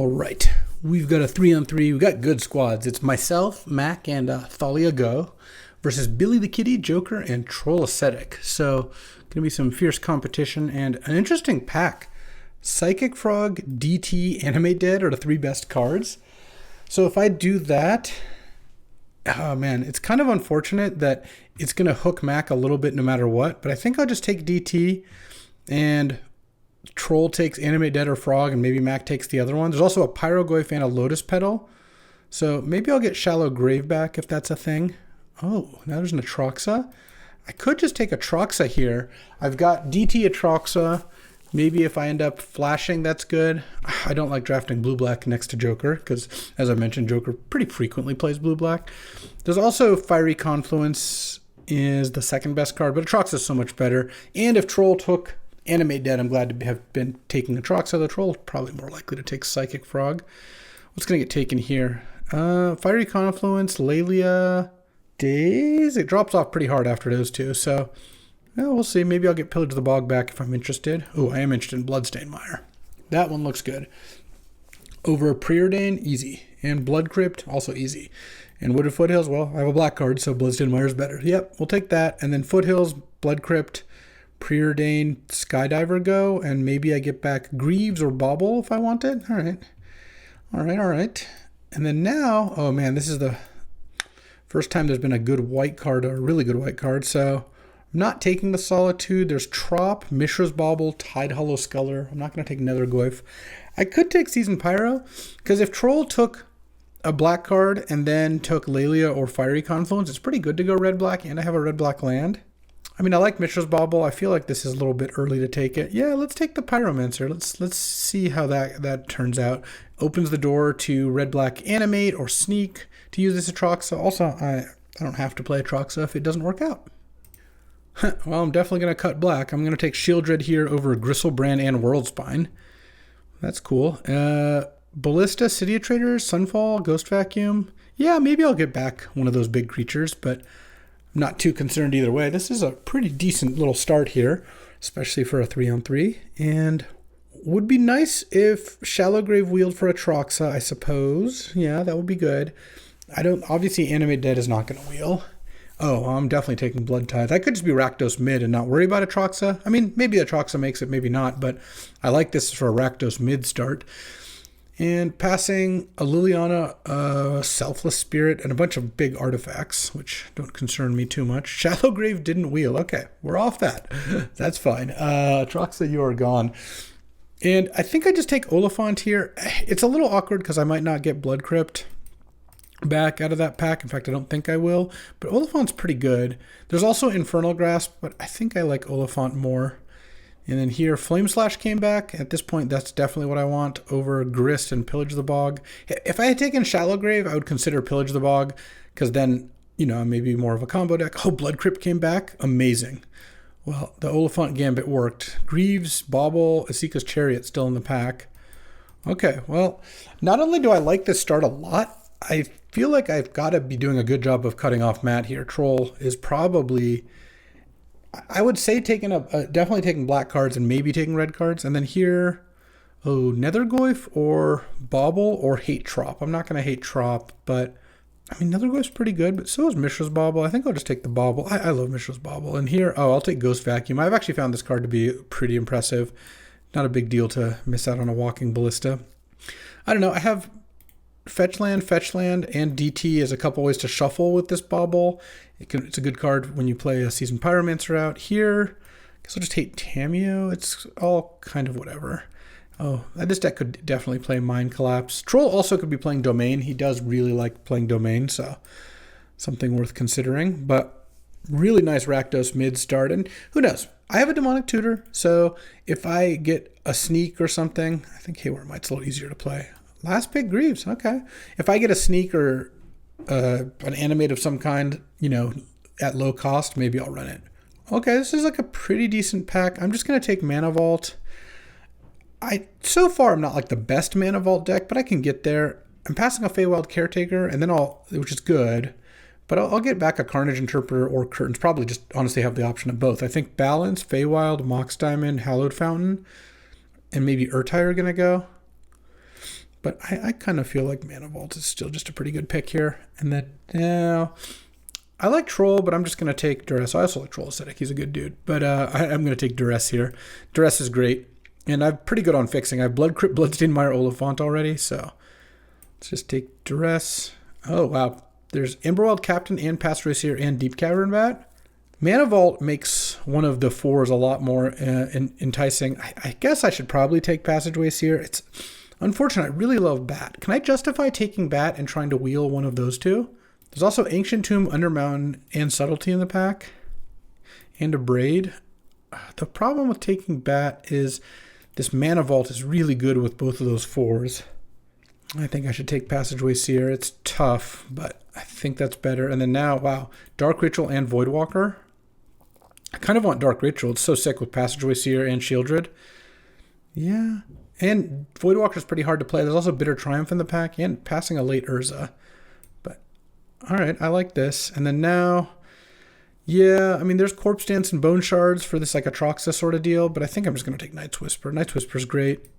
right, we've got a 3-on-3. We've got good squads. It's myself, Mac, and Thalia Go versus Billy the Kitty, Joker, and Troll Ascetic. So, gonna be some fierce competition and an interesting pack. Psychic Frog, DT, Animate Dead are the three best cards. So if I do that, oh man, it's kind of unfortunate that it's gonna hook Mac a little bit no matter what. But I think I'll just take DT and Troll takes Animate Dead or Frog, and maybe Mac takes the other one. There's also a Pyrogoyf and a Lotus Petal. So maybe I'll get Shallow Grave back if that's a thing. Oh, now there's an Atroxa. I could just take Atroxa here. I've got DT Atroxa. Maybe if I end up flashing, that's good. I don't like drafting blue-black next to Joker because, as I mentioned, Joker pretty frequently plays blue-black. There's also Fiery Confluence is the second best card, but Atroxa is so much better. And if Troll took Animate Dead, I'm glad to have been taking Atroxa. The Troll is probably more likely to take Psychic Frog. What's going to get taken here? Fiery Confluence, Lelia, Daze. It drops off pretty hard after those two, so well, we'll see. Maybe I'll get Pillage the Bog back if I'm interested. Oh, I am interested in Bloodstained Mire. That one looks good. Over Preordain, easy. And Blood Crypt, also easy. And Wooded Foothills, well, I have a black card, so Bloodstained Mire is better. Yep, we'll take that. And then Foothills, Blood Crypt, Preordain, Skydiver go, and maybe I get back Greaves or Bauble if I want it. All right. All right. And then now, oh man, this is the first time there's been a good white card, or a really good white card, so I'm not taking the Solitude. There's Trop, Mishra's Bauble, Tide Hollow Sculler. I'm not going to take Nethergoyf. I could take Season Pyro, because if Troll took a black card and then took Lelia or Fiery Confluence, it's pretty good to go red-black, and I have a red-black land. I mean, I like Mishra's Bauble. I feel like this is a little bit early to take it. Yeah, let's take the Pyromancer. Let's see how that turns out. Opens the door to red-black Animate or Sneak to use this Atroxa. Also, I don't have to play Atroxa if it doesn't work out. Well, I'm definitely going to cut black. I'm going to take Shieldred here over Gristlebrand and Worldspine. That's cool. Ballista, City of Traders, Sunfall, Ghost Vacuum. Yeah, maybe I'll get back one of those big creatures, but I'm not too concerned either way. This is a pretty decent little start here, especially for a 3-on-3. And would be nice if Shallow Grave wheeled for Atroxa, I suppose. Yeah, that would be good. Obviously Animate Dead is not going to wheel. Oh, I'm definitely taking Blood Tithe. I could just be Rakdos mid and not worry about Atroxa. I mean, maybe Atroxa makes it, maybe not, but I like this for a Rakdos mid start. And passing a Liliana, Selfless Spirit, and a bunch of big artifacts, which don't concern me too much. Shallow Grave didn't wheel. Okay, we're off that. That's fine. Atroxa, you are gone. And I think I just take Oliphant here. It's a little awkward because I might not get Blood Crypt back out of that pack. In fact, I don't think I will. But Oliphant's pretty good. There's also Infernal Grasp, but I think I like Oliphant more. And then here, Flame Slash came back. At this point, that's definitely what I want over Grist and Pillage the Bog. If I had taken Shallow Grave, I would consider Pillage the Bog, because then, maybe more of a combo deck. Oh, Blood Crypt came back. Amazing. Well, the Oliphant Gambit worked. Greaves, Bauble, Asika's Chariot still in the pack. Okay, well, not only do I like this start a lot, I feel like I've got to be doing a good job of cutting off Matt here. Troll is probably, I would say, definitely taking black cards and maybe taking red cards. And then here, Nethergoyf or Bauble or Hate Trop. I'm not going to hate Trop, but I mean, Nethergoyf's pretty good, but so is Mishra's Bauble. I think I'll just take the Bauble. I love Mishra's Bauble. And here, I'll take Ghost Vacuum. I've actually found this card to be pretty impressive. Not a big deal to miss out on a Walking Ballista. I don't know. I have Fetchland, and DT as a couple ways to shuffle with this Bauble. It's a good card when you play a Seasoned Pyromancer out. Here, I guess I'll just hate Tameo. It's all kind of whatever. Oh, this deck could definitely play Mind Collapse. Troll also could be playing Domain. He does really like playing Domain, so something worth considering. But really nice Rakdos mid start, and who knows? I have a Demonic Tutor, so if I get a Sneak or something, I think Hayward Might's a little easier to play. Last pick, Greaves. Okay. If I get a Sneak or an Animate of some kind, at low cost, maybe I'll run it. Okay, this is like a pretty decent pack. I'm just going to take Mana Vault. So far, I'm not like the best Mana Vault deck, but I can get there. I'm passing a Feywild Caretaker, and then which is good, but I'll get back a Carnage Interpreter or Curtains. Probably just honestly have the option of both. I think Balance, Feywild, Mox Diamond, Hallowed Fountain, and maybe Urtai are going to go. But I kind of feel like Mana Vault is still just a pretty good pick here. And then, yeah, I like Troll, but I'm just going to take Duress. I also like Troll Aesthetic. He's a good dude. But I'm going to take Duress here. Duress is great. And I'm pretty good on fixing. I have Blood Crypt, Bloodstained Mire, Oliphant already. So let's just take Duress. Oh, wow. There's Emberwild Captain and Pastorate Seer and Deep Cavern Bat. Mana Vault makes one of the fours a lot more enticing. I guess I should probably take Passageway Seer. It's unfortunate. I really love Bat. Can I justify taking Bat and trying to wheel one of those two? There's also Ancient Tomb, Undermountain, and Subtlety in the pack. And a Braid. The problem with taking Bat is this Mana Vault is really good with both of those fours. I think I should take Passageway Seer. It's tough, but I think that's better. And then now, wow, Dark Ritual and Voidwalker. I kind of want Dark Ritual. It's so sick with Passageway Seer and Shieldred. Yeah. And Voidwalker's pretty hard to play. There's also Bitter Triumph in the pack and passing a late Urza. But, all right, I like this. And then now, yeah, I mean, there's Corpse Dance and Bone Shards for this like Atraxa sort of deal, but I think I'm just going to take Night's Whisper. Night's Whisper's great.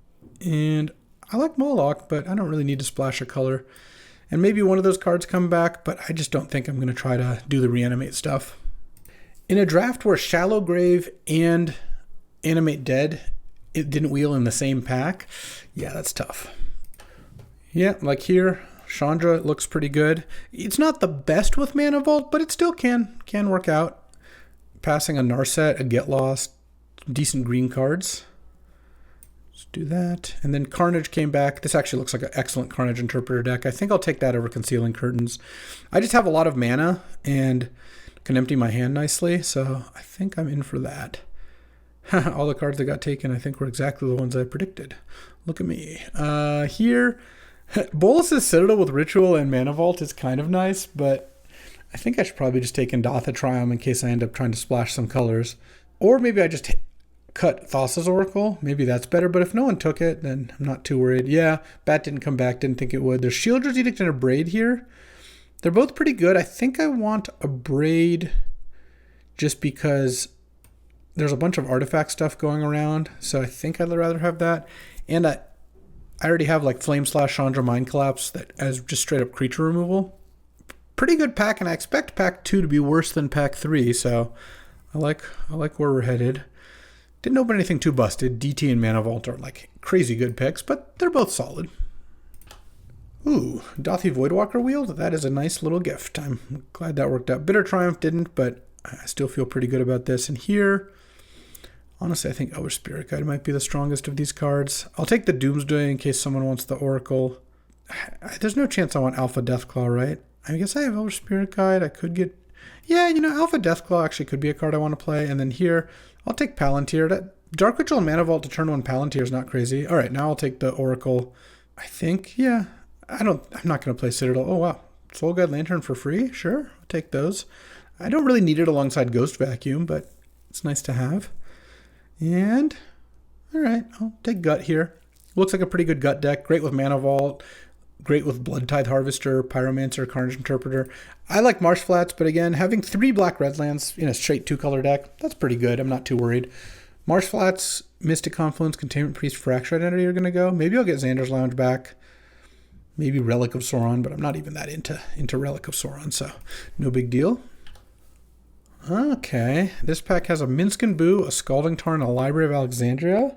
And I like Moloch, but I don't really need to splash a color. And maybe one of those cards come back, but I just don't think I'm going to try to do the reanimate stuff. In a draft where Shallow Grave and Animate Dead, it didn't wheel in the same pack, yeah, that's tough. Yeah, like here, Chandra looks pretty good. It's not the best with Mana Vault, but it still can work out. Passing a Narset, a Get Lost, decent green cards. Let's do that. And then Carnage came back. This actually looks like an excellent Carnage Interpreter deck. I think I'll take that over Concealing Curtains. I just have a lot of mana and can empty my hand nicely, so I think I'm in for that. All the cards that got taken, I think, were exactly the ones I predicted. Look at me. Here, Bolus's Citadel with Ritual and Mana Vault is kind of nice, but I think I should probably just take Indatha Triumph in case I end up trying to splash some colors. Or maybe I just cut Thassa's Oracle. Maybe that's better, but if no one took it, then I'm not too worried. Yeah, Bat didn't come back, didn't think it would. There's Shieldred's Edict and a Braid here. They're both pretty good. I think I want a Braid just because there's a bunch of artifact stuff going around, so I think I'd rather have that. And I already have like Flame Slash, Chandra, Mind Collapse that as just straight up creature removal. Pretty good pack, and I expect pack 2 to be worse than pack 3, so I like where we're headed. Didn't open anything too busted. DT and Mana Vault are like crazy good picks, but they're both solid. Ooh, Dothi Voidwalker wheeled. That is a nice little gift. I'm glad that worked out. Bitter Triumph didn't, but I still feel pretty good about this. And here, honestly, I think Elder Spirit Guide might be the strongest of these cards. I'll take the Doomsday in case someone wants the Oracle. There's no chance I want Alpha Deathclaw, right? I guess I have Elder Spirit Guide. I could get... Yeah, you know, Alpha Deathclaw actually could be a card I want to play. And then here, I'll take Palantir. Dark Ritual and Mana Vault to turn 1 Palantir is not crazy. All right, now I'll take the Oracle. I think, yeah. I'm not going to play Citadel. Oh, wow. Soul Guide Lantern for free? Sure, I'll take those. I don't really need it alongside Ghost Vacuum, but it's nice to have. And, all right, I'll take Gut here. Looks like a pretty good Gut deck. Great with Mana Vault. Great with Blood Tithe Harvester, Pyromancer, Carnage Interpreter. I like Marsh Flats, but again, having 3 black-red lands in a straight 2-color deck, that's pretty good. I'm not too worried. Marsh Flats, Mystic Confluence, Containment Priest, Fracture Identity are going to go. Maybe I'll get Xander's Lounge back. Maybe Relic of Sauron, but I'm not even that into Relic of Sauron, so no big deal. Okay, this pack has a Minsk and Boo, a Scalding Tarn, a Library of Alexandria.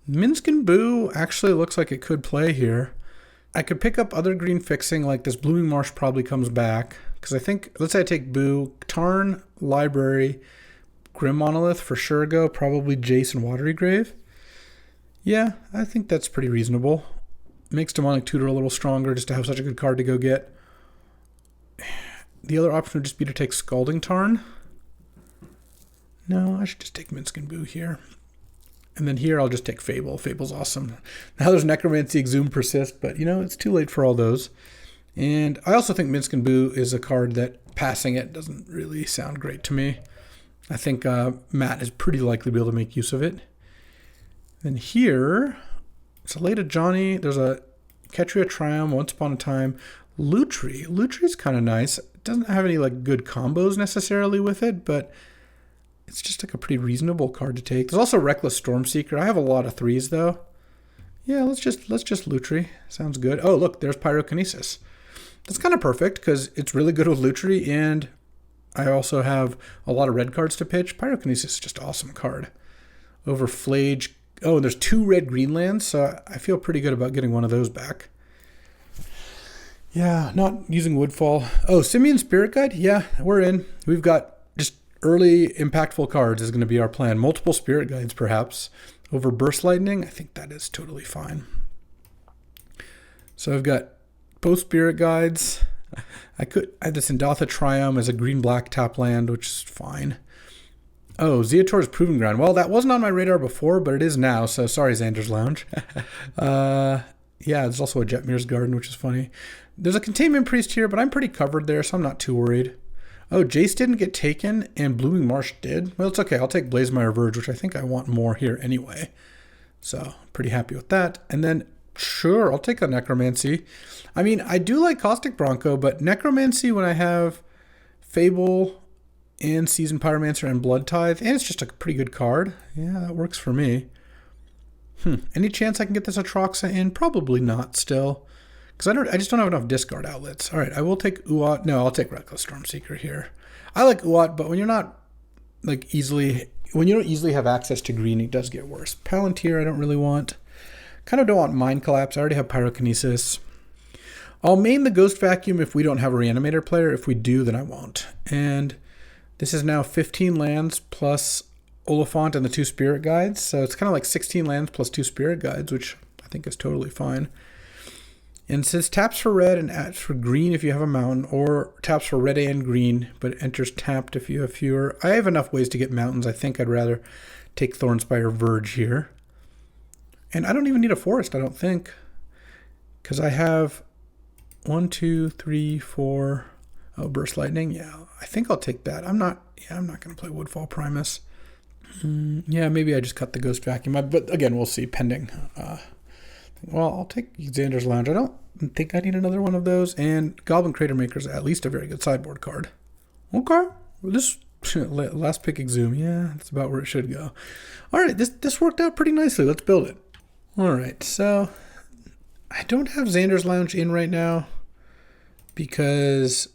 Minsk and Boo actually looks like it could play here. I could pick up other green fixing, like this Blooming Marsh probably comes back, because I think, let's say I take Boo, Tarn, Library, Grim Monolith for sure go, probably Jace and Watery Grave. Yeah, I think that's pretty reasonable. Makes Demonic Tutor a little stronger just to have such a good card to go get. The other option would just be to take Scalding Tarn. No, I should just take Minsk and Boo here. And then here I'll just take Fable. Fable's awesome. Now there's Necromancy, Exhume, Persist, but you know, it's too late for all those. And I also think Minsk and Boo is a card that passing it doesn't really sound great to me. I think Matt is pretty likely to be able to make use of it. Then here... Salada Johnny, there's a Ketria Triumph, Once Upon a Time. Lutri. Lutri's kind of nice. It doesn't have any like good combos necessarily with it, but it's just like a pretty reasonable card to take. There's also Reckless Stormseeker. I have a lot of 3s though. Yeah, let's just Lutri. Sounds good. Oh, look, there's Pyrokinesis. That's kind of perfect because it's really good with Lutri, and I also have a lot of red cards to pitch. Pyrokinesis is just an awesome card. Over Flage. Oh, and there's 2 red-green lands, so I feel pretty good about getting one of those back. Yeah, not using Woodfall. Oh, Simian Spirit Guide? Yeah, we're in. We've got just early impactful cards is going to be our plan. Multiple Spirit Guides, perhaps. Over Burst Lightning, I think that is totally fine. So I've got both Spirit Guides. I have this Indatha Triumph as a green-black tap land, which is fine. Oh, Zeator's Proving Ground. Well, that wasn't on my radar before, but it is now, so sorry, Xander's Lounge. Yeah, there's also a Jetmir's Garden, which is funny. There's a Containment Priest here, but I'm pretty covered there, so I'm not too worried. Oh, Jace didn't get taken, and Blooming Marsh did. Well, it's okay. I'll take Blazemire Verge, which I think I want more here anyway. So, pretty happy with that. And then, sure, I'll take a Necromancy. I mean, I do like Caustic Bronco, but Necromancy when I have Fable and Seasoned Pyromancer and Blood Tithe, and it's just a pretty good card. Yeah, that works for me. Any chance I can get this Atroxa in? Probably not still. Because I just don't have enough discard outlets. All right, I will take Uat. No, I'll take Reckless Stormseeker here. I like Uat, but when you're not when you don't easily have access to green, it does get worse. Palantir I don't really want. Kind of don't want Mind Collapse. I already have Pyrokinesis. I'll main the Ghost Vacuum if we don't have a Reanimator player. If we do, then I won't. And this is now 15 lands plus Oliphant and the 2 Spirit Guides. So it's kind of like 16 lands plus 2 Spirit Guides, which I think is totally fine. And it says taps for red and adds for green if you have a mountain, or taps for red and green, but enters tapped if you have fewer. I have enough ways to get mountains. I think I'd rather take Thornspire Verge here. And I don't even need a forest, I don't think. Because I have 1, 2, 3, 4. Oh, Burst Lightning. Yeah, I think I'll take that. I'm not going to play Woodfall Primus. Yeah, maybe I just cut the Ghost Vacuum. But again, we'll see, pending. Well, I'll take Xander's Lounge. I don't think I need another one of those. And Goblin Crater Maker is at least a very good sideboard card. Okay. Well, this last pick Exhume. Yeah, that's about where it should go. All right, this worked out pretty nicely. Let's build it. All right, so I don't have Xander's Lounge in right now because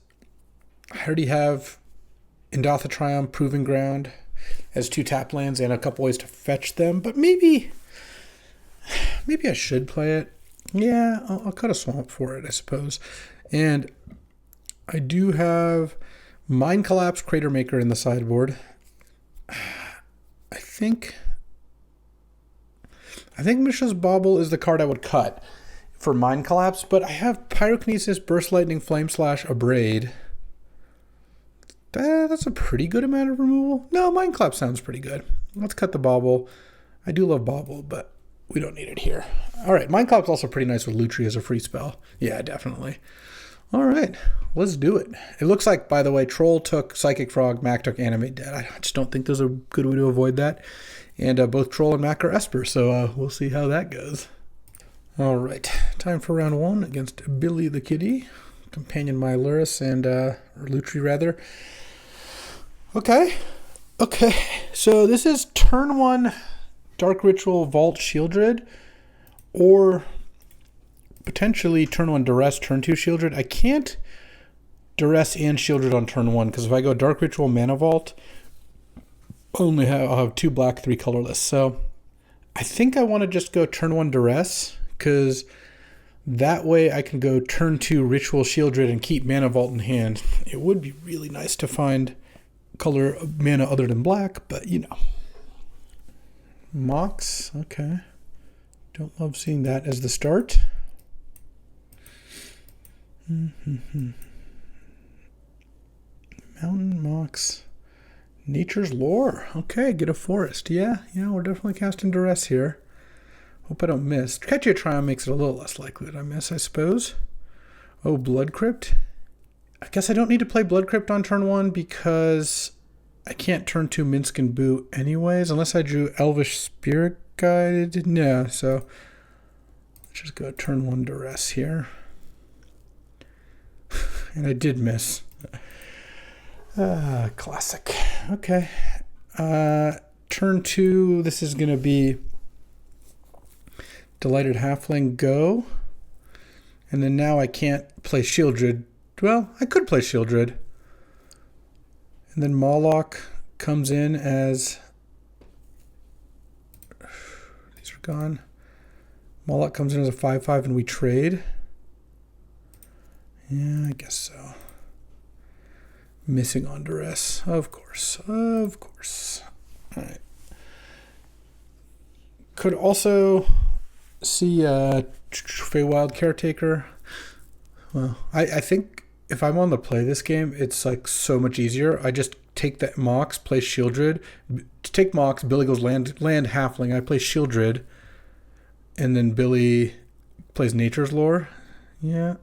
I already have Indatha Triumph, Proving Ground as 2 tap lands and a couple ways to fetch them. But maybe I should play it. Yeah, I'll cut a swamp for it, I suppose. And I do have Mind Collapse, Crater Maker in the sideboard. I think Mishra's Bauble is the card I would cut for Mind Collapse, but I have Pyrokinesis, Burst Lightning, Flame Slash, Abrade. That's a pretty good amount of removal. No, Mind Collapse sounds pretty good. Let's cut the Bauble. I do love Bauble, but we don't need it here. All right, Mind Collapse is also pretty nice with Lutri as a free spell. Yeah, definitely. All right, let's do it. It looks like, by the way, Troll took Psychic Frog, Mac took Animate Dead. I just don't think there's a good way to avoid that. And both Troll and Mac are Esper, so we'll see how that goes. All right, time for round 1 against Billy the Kitty, Companion Myluris, and or Lutri rather. Okay, so this is turn 1 Dark Ritual, Vault, Shieldred, or potentially turn 1 Duress, turn 2 Shieldred. I can't Duress and Shieldred on turn 1, because if I go Dark Ritual, Mana Vault, I'll have 2 black, 3 colorless. So I think I want to just go turn 1 Duress, because that way I can go turn 2 Ritual Shieldred and keep Mana Vault in hand. It would be really nice to find color mana other than black, but you know. Mox, okay. Don't love seeing that as the start. Mountain, Mox. Nature's Lore. Okay, get a forest. Yeah, we're definitely casting Duress here. Hope I don't miss. Catchy a Triumph makes it a little less likely that I miss, I suppose. Oh, Blood Crypt. I guess I don't need to play Blood Crypt on turn 1 because I can't turn 2 Minsk and Boo anyways, unless I drew Elvish Spirit Guide. No, so let's just go turn 1 Duress here. And I did miss. Classic. Okay. Turn 2, this is going to be Delighted Halfling, go. And then now I can't play Shieldred. Well, I could play Shieldred. And then Moloch comes in as... These are gone. Moloch comes in as a 5/5 and we trade. Yeah, I guess so. Missing on duress. Of course. Of course. All right. Could also see Feywild Caretaker. Well, I think if I'm on the play this game, it's like so much easier. I just take that Mox, play Shieldred. To take Mox, Billy goes land Halfling. I play Shieldred. And then Billy plays Nature's Lore. Yeah.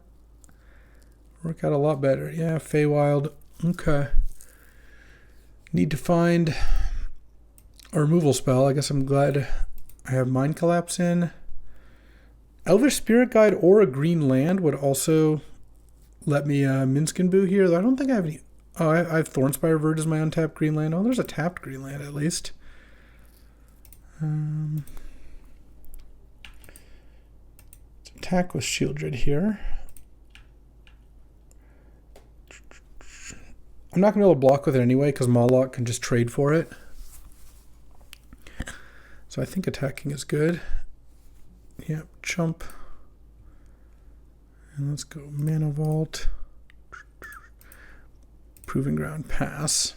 Work out a lot better. Yeah, Feywild. Okay. Need to find a removal spell. I guess I'm glad I have Mind Collapse in. Elvish Spirit Guide or a green land would also let me Minsk and Boo here. I don't think I have any... Oh, I have Thornspire Verd as my untapped green land. Oh, there's a tapped green land at least. Let's attack with Shieldred here. I'm not going to be able to block with it anyway because Moloch can just trade for it. So I think attacking is good. Yep, chump. And let's go Mana Vault. Proving Ground, pass.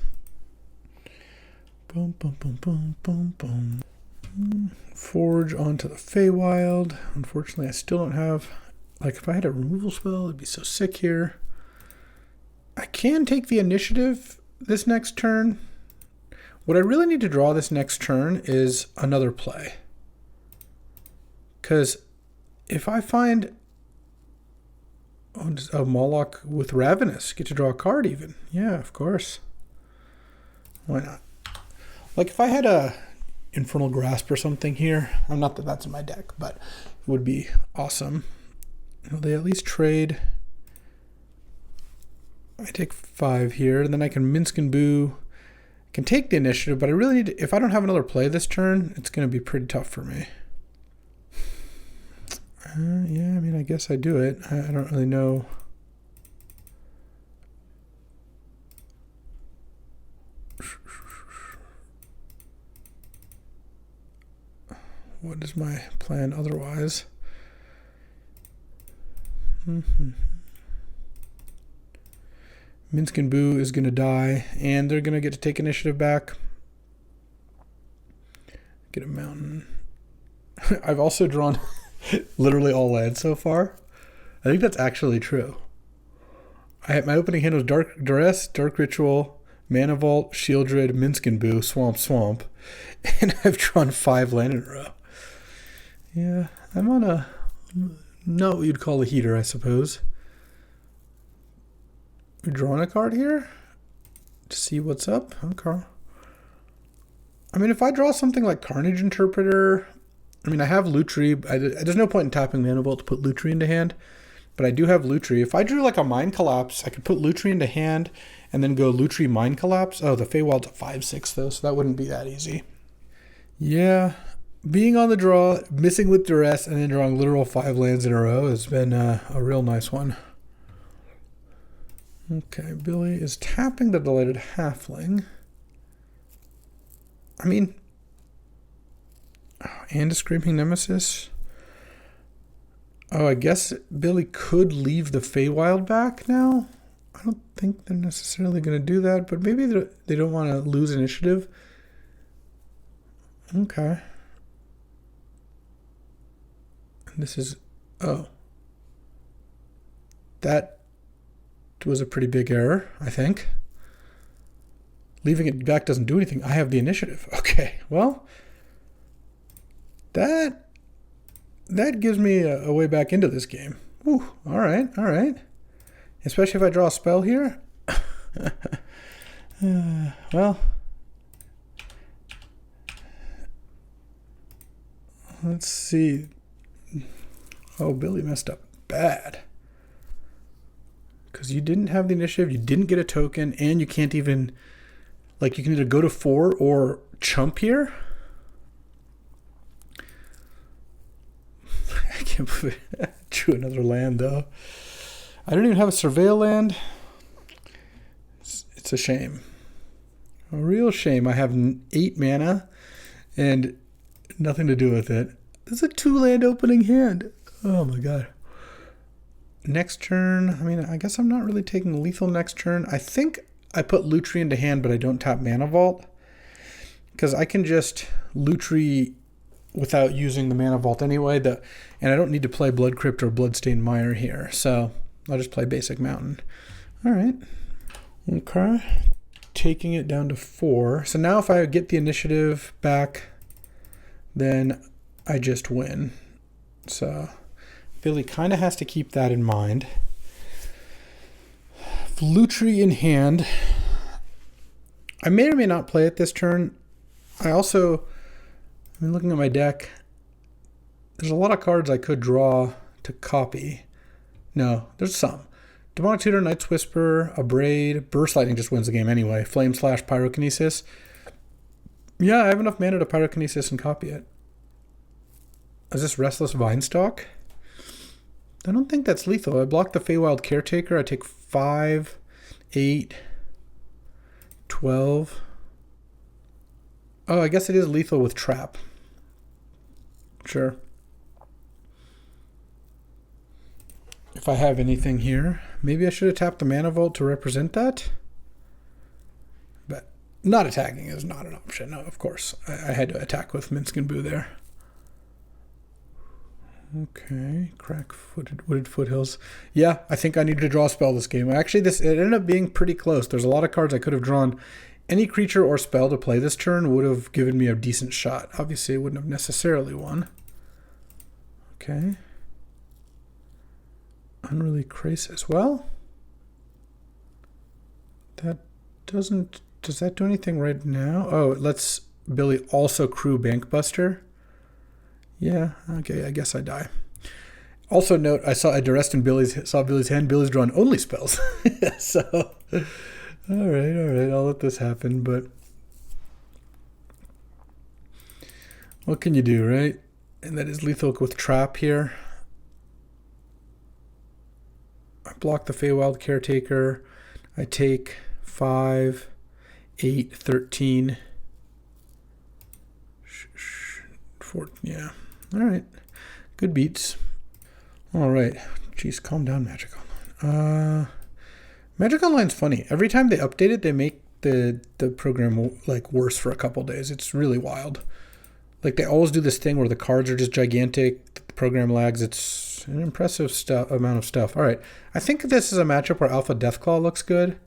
Boom, boom, boom, boom, boom, boom. Forge onto the Feywild. Unfortunately, I still don't have... Like, if I had a removal spell, it'd be so sick here. I can take the initiative this next turn. What I really need to draw this next turn is another play. Because if I find a Moloch with Ravenous, get to draw a card even. Yeah, of course. Why not? Like if I had a Infernal Grasp or something here, not that that's in my deck, but it would be awesome. They at least trade... I take 5 here, and then I can Minsk and Boo. I can take the initiative, but I really need to, if I don't have another play this turn, it's going to be pretty tough for me. Yeah, I mean, I guess I do it. I don't really know. What is my plan otherwise? Minsk and Boo is going to die, and they're going to get to take initiative back. Get a mountain. I've also drawn literally all lands so far. I think that's actually true. My opening hand was Dark Duress, Dark Ritual, Mana Vault, Shieldred, Minsk and Boo, Swamp, and I've drawn 5 land in a row. Yeah, I'm on a... not what you'd call a heater, I suppose. We're drawing a card here to see what's up. Okay. I mean, if I draw something like Carnage Interpreter, I mean, I have Lutri. There's no point in tapping Mana Vault to put Lutri into hand, but I do have Lutri. If I drew like a Mind Collapse, I could put Lutri into hand and then go Lutri Mind Collapse. Oh, the Feywild's a 5/6 though, so that wouldn't be that easy. Yeah, being on the draw, missing with duress, and then drawing literal 5 lands in a row has been a real nice one. Okay, Billy is tapping the Delighted Halfling. I mean, and a Screaming Nemesis. Oh, I guess Billy could leave the Feywild back now. I don't think they're necessarily going to do that, but maybe they don't want to lose initiative. Okay. And this is... oh. That was a pretty big error, I think. Leaving it back doesn't do anything. I have the initiative. Okay, well, that gives me a way back into this game. Ooh, all right. Especially if I draw a spell here. Well, let's see. Oh, Billy messed up bad. Because you didn't have the initiative, you didn't get a token, and you can't even... like, you can either go to 4 or chump here. can't believe I drew another land, though. I don't even have a surveil land. It's a shame. A real shame. I have 8 mana and nothing to do with it. This is a 2-land opening hand. Oh my god. Next turn, I mean, I guess I'm not really taking lethal next turn. I think I put Lutri into hand, but I don't tap Mana Vault. Because I can just Lutri without using the Mana Vault anyway. And I don't need to play Blood Crypt or Bloodstained Mire here. So I'll just play basic Mountain. Alright. Okay. Taking it down to 4. So now if I get the initiative back, then I just win. So Billy kind of has to keep that in mind. Lutri in hand. I may or may not play it this turn. I'm looking at my deck. There's a lot of cards I could draw to copy. No, there's some. Demonic Tutor, Night's Whisper, Abrade, Burst Lightning just wins the game anyway. Flame Slash, Pyrokinesis. Yeah, I have enough mana to Pyrokinesis and copy it. Is this Restless Vinestalk? I don't think that's lethal. I block the Feywild Caretaker. I take 5, 8, 12. Oh, I guess it is lethal with Trap. Sure. If I have anything here, maybe I should have tapped the Mana Vault to represent that. But not attacking is not an option. No, of course. I had to attack with Minsc and Boo there. Okay, Wooded Foothills. Yeah, I think I need to draw a spell this game. Actually, it ended up being pretty close. There's a lot of cards I could have drawn. Any creature or spell to play this turn would have given me a decent shot. Obviously, it wouldn't have necessarily won. Okay. Unruly Crisis. Well, that doesn't... Does that do anything right now? Oh, it lets Billy also crew Bankbuster. Yeah, okay, I guess I die. Also note, I saw Billy's hand. Billy's drawn only spells. So, all right, I'll let this happen, but what can you do, right? And that is lethal with Trap here. I block the Feywild Caretaker. I take 5, 8, 13. 14, yeah. All right. Good beats. All right. Jeez, calm down, Magic Online. Magic Online's funny. Every time they update it, they make the program like worse for a couple days. It's really wild. Like they always do this thing where the cards are just gigantic. The program lags. It's an impressive amount of stuff. All right. I think this is a matchup where Alpha Deathclaw looks good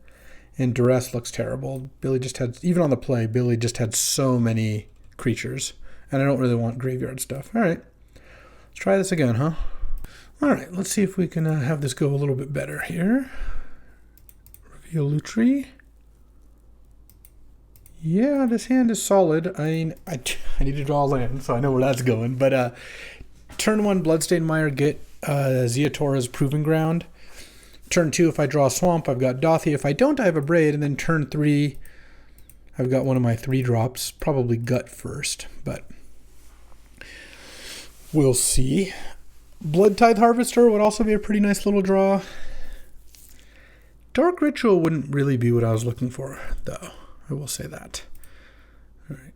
and Duress looks terrible. Billy just had, even on the play, Billy just had so many creatures. And I don't really want graveyard stuff. All right. Let's try this again, huh? All right. Let's see if we can have this go a little bit better here. Reveal Lutri. Yeah, this hand is solid. I mean, I need to draw a land, so I know where that's going. But turn 1, Bloodstained Mire, get Ziatora's Proving Ground. Turn 2, if I draw a Swamp, I've got Dothy. If I don't, I have a Braid. And then turn 3, I've got one of my 3 drops. Probably Gut first, but we'll see. Blood Tithe Harvester would also be a pretty nice little draw. Dark Ritual wouldn't really be what I was looking for, though. I will say that. All right.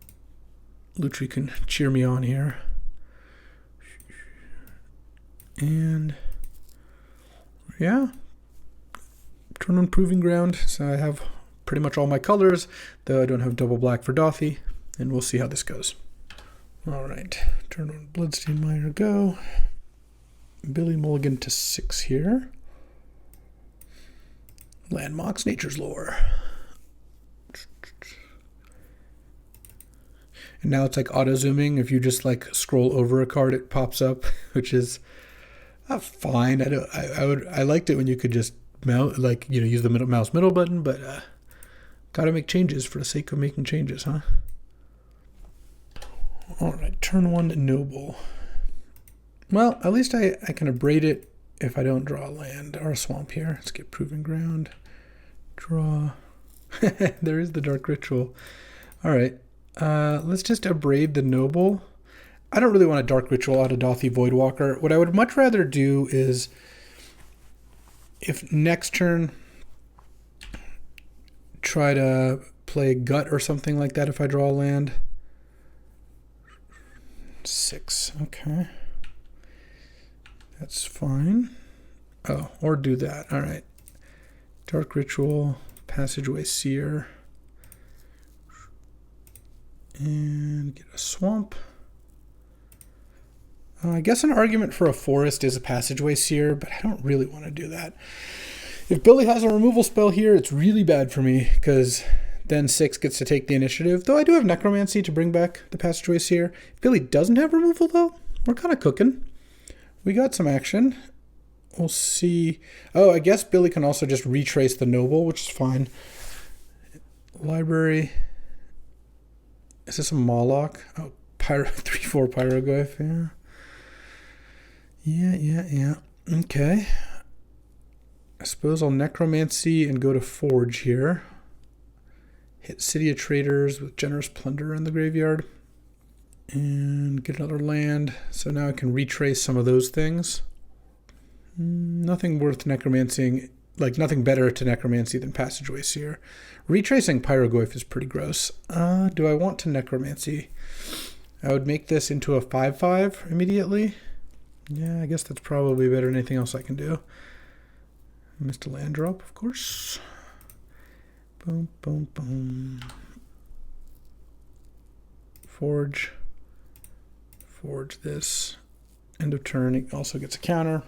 Lutri can cheer me on here. And yeah. Turn on Proving Ground. So I have pretty much all my colors, though I don't have double black for Dothy. And we'll see how this goes. All right. Turn on Bloodstained Mire, go. Billy Mulligan to 6 here. Landmarks, Nature's Lore. And now it's like auto zooming. If you just like scroll over a card, it pops up, which is fine. I liked it when you could just use the mouse middle button, but gotta make changes for the sake of making changes, huh? All right, turn 1 Noble. Well, at least I can abrade it if I don't draw a land or a swamp here. Let's get Proving Ground. Draw. There is the Dark Ritual. All right. Let's just abrade the Noble. I don't really want a Dark Ritual out of Dothy Voidwalker. What I would much rather do is, if next turn, try to play Gut or something like that if I draw a land. 6, okay. That's fine. Oh, or do that. All right. Dark Ritual, Passageway Seer. And get a swamp. I guess an argument for a forest is a Passageway Seer, but I don't really want to do that. If Billy has a removal spell here, it's really bad for me, because then 6 gets to take the initiative. Though I do have Necromancy to bring back the Passageway Seer. If Billy doesn't have removal, though, we're kind of cooking. We got some action. We'll see. Oh, I guess Billy can also just retrace the Noble, which is fine. Library. Is this a Moloch? Oh, 3/4 Pyroglyph, yeah. Yeah. Okay. I suppose I'll Necromancy and go to Forge here. Hit City of Traders with Generous Plunder in the graveyard. And get another land. So now I can retrace some of those things. Nothing worth necromancying, like nothing better to necromancy than Passageway Seer. Retracing Pyroglyph is pretty gross. Do I want to necromancy? I would make this into a 5/5 immediately. Yeah, I guess that's probably better than anything else I can do. Missed a land drop, of course. Boom, boom, boom. Forge this. End of turn, it also gets a counter.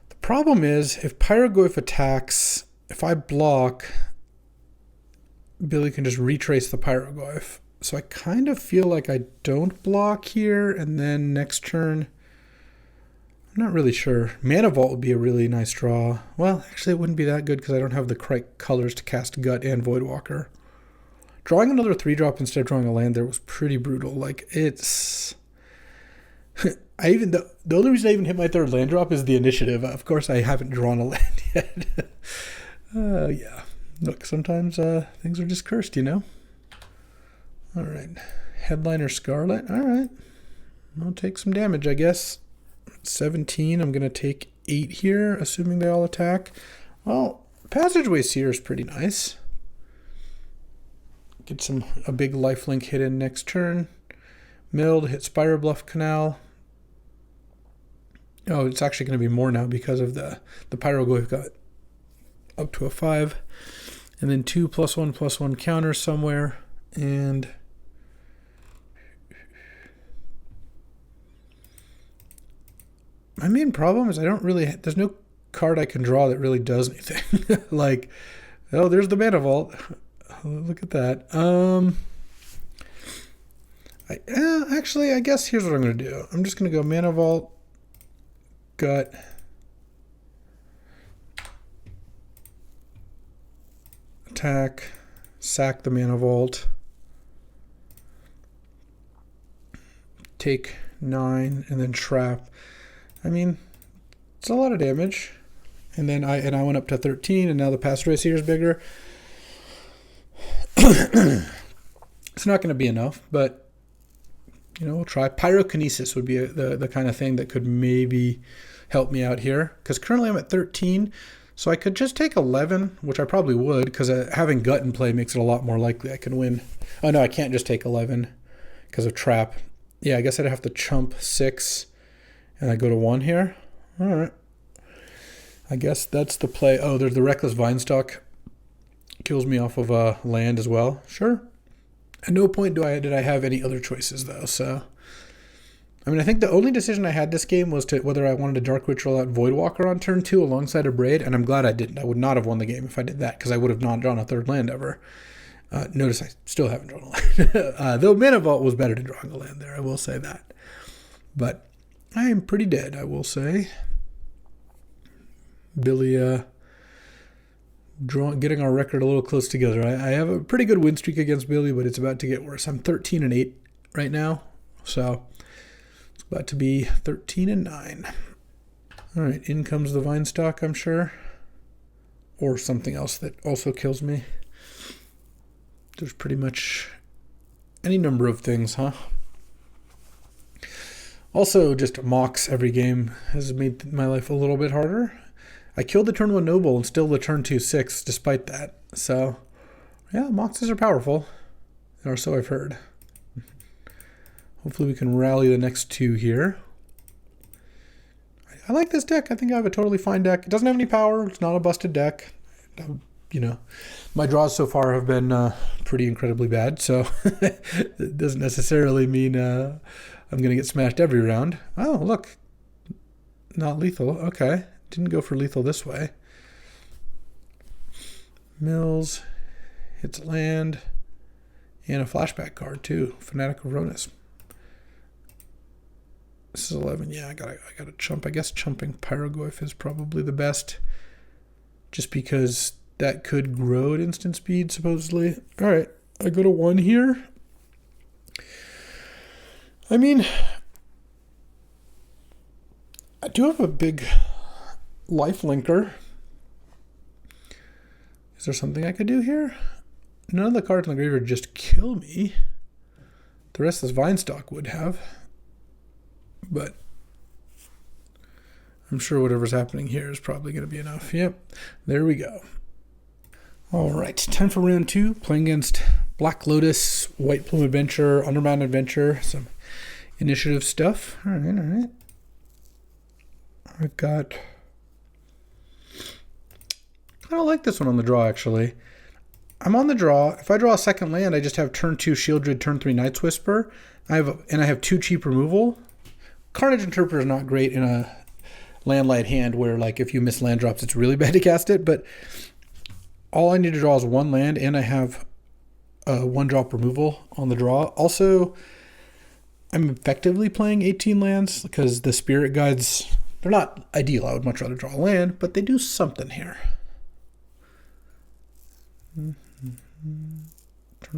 The problem is, if Pyroglyph attacks, if I block, Billy can just retrace the Pyroglyph. So I kind of feel like I don't block here, and then next turn, I'm not really sure. Mana Vault would be a really nice draw. Well, actually it wouldn't be that good because I don't have the correct colors to cast Gut and Voidwalker. Drawing another 3-drop instead of drawing a land there was pretty brutal. Like, it's... the only reason I even hit my 3rd land drop is the initiative. Of course, I haven't drawn a land yet. Yeah. Look, sometimes things are just cursed, you know? All right. Headliner Scarlet. All right. I'll take some damage, I guess. 17. I'm going to take 8 here, assuming they all attack. Well, Passageway Seer is pretty nice. Get a big lifelink hit in next turn. Milled, hit Spirobluff Canal. Oh, it's actually going to be more now because of the Pyroglyph got up to a 5. And then 2+1/+1 counters somewhere. And my main problem is there's no card I can draw that really does anything. Like, oh, there's the Mana Vault. Look at that. Actually, I guess here's what I'm going to do. I'm just going to go Mana Vault, Gut, attack, sack the Mana Vault, take 9, and then trap. I mean, it's a lot of damage. And then I went up to 13, and now the Passageway Seer is bigger. It's not going to be enough, but we'll try. Pyrokinesis would be the kind of thing that could maybe help me out here, because currently I'm at 13, so I could just take 11, which I probably would, because having Gut in play makes it a lot more likely I can win. Oh no, I can't just take 11 because of trap. Yeah, I guess I'd have to chump 6, and I go to 1 here. All right. I guess that's the play. Oh, there's the Reckless Vinestalk. Kills me off of a land as well. Sure. At no point did I have any other choices, though. So, I mean, I think the only decision I had this game was to whether I wanted to Dark Ritual out Voidwalker on turn 2 alongside a Braid, and I'm glad I didn't. I would not have won the game if I did that, because I would have not drawn a 3rd land ever. Notice I still haven't drawn a land. Though Mana Vault was better than drawing a land there, I will say that. But I am pretty dead, I will say. Billy, getting our record a little close together. I have a pretty good win streak against Billy, but it's about to get worse. I'm 13-8 right now, so it's about to be 13-9. All right, in comes the Vinestalk, I'm sure, or something else that also kills me. There's pretty much any number of things, huh? Also, just mocks every game has made my life a little bit harder. I killed the turn 1 noble and still the turn 2 6 despite that. So, yeah, moxes are powerful. Or so I've heard. Hopefully we can rally the next 2 here. I like this deck. I think I have a totally fine deck. It doesn't have any power. It's not a busted deck. You know, my draws so far have been pretty incredibly bad. So it doesn't necessarily mean I'm going to get smashed every round. Oh, look. Not lethal. Okay. Didn't go for lethal this way. Mills. Hits land. And a flashback card too. Fanatic of Ronus. This is 11. Yeah, I gotta chump. I guess chumping Pyrogoyf is probably the best. Just because that could grow at instant speed, supposedly. Alright, I go to 1 here. I mean, I do have a big life linker. Is there something I could do here? None of the cards in the graveyard just kill me. The rest of this Vinestock would have. But I'm sure whatever's happening here is probably going to be enough. Yep, there we go. All right, time for round 2. Playing against Black Lotus, White Plume Adventure, Underbound Adventure, some initiative stuff. All right. I've got... I kind of like this one on the draw, actually. I'm on the draw. If I draw a second land, I just have turn 2 Shieldred, turn 3 Night's Whisper. I have 2 cheap removal. Carnage Interpreter is not great in a landlight hand where, like, if you miss land drops, it's really bad to cast it. But all I need to draw is 1 land, and I have 1-drop removal on the draw. Also, I'm effectively playing 18 lands because the Spirit Guides, they're not ideal. I would much rather draw a land, but they do something here. Turn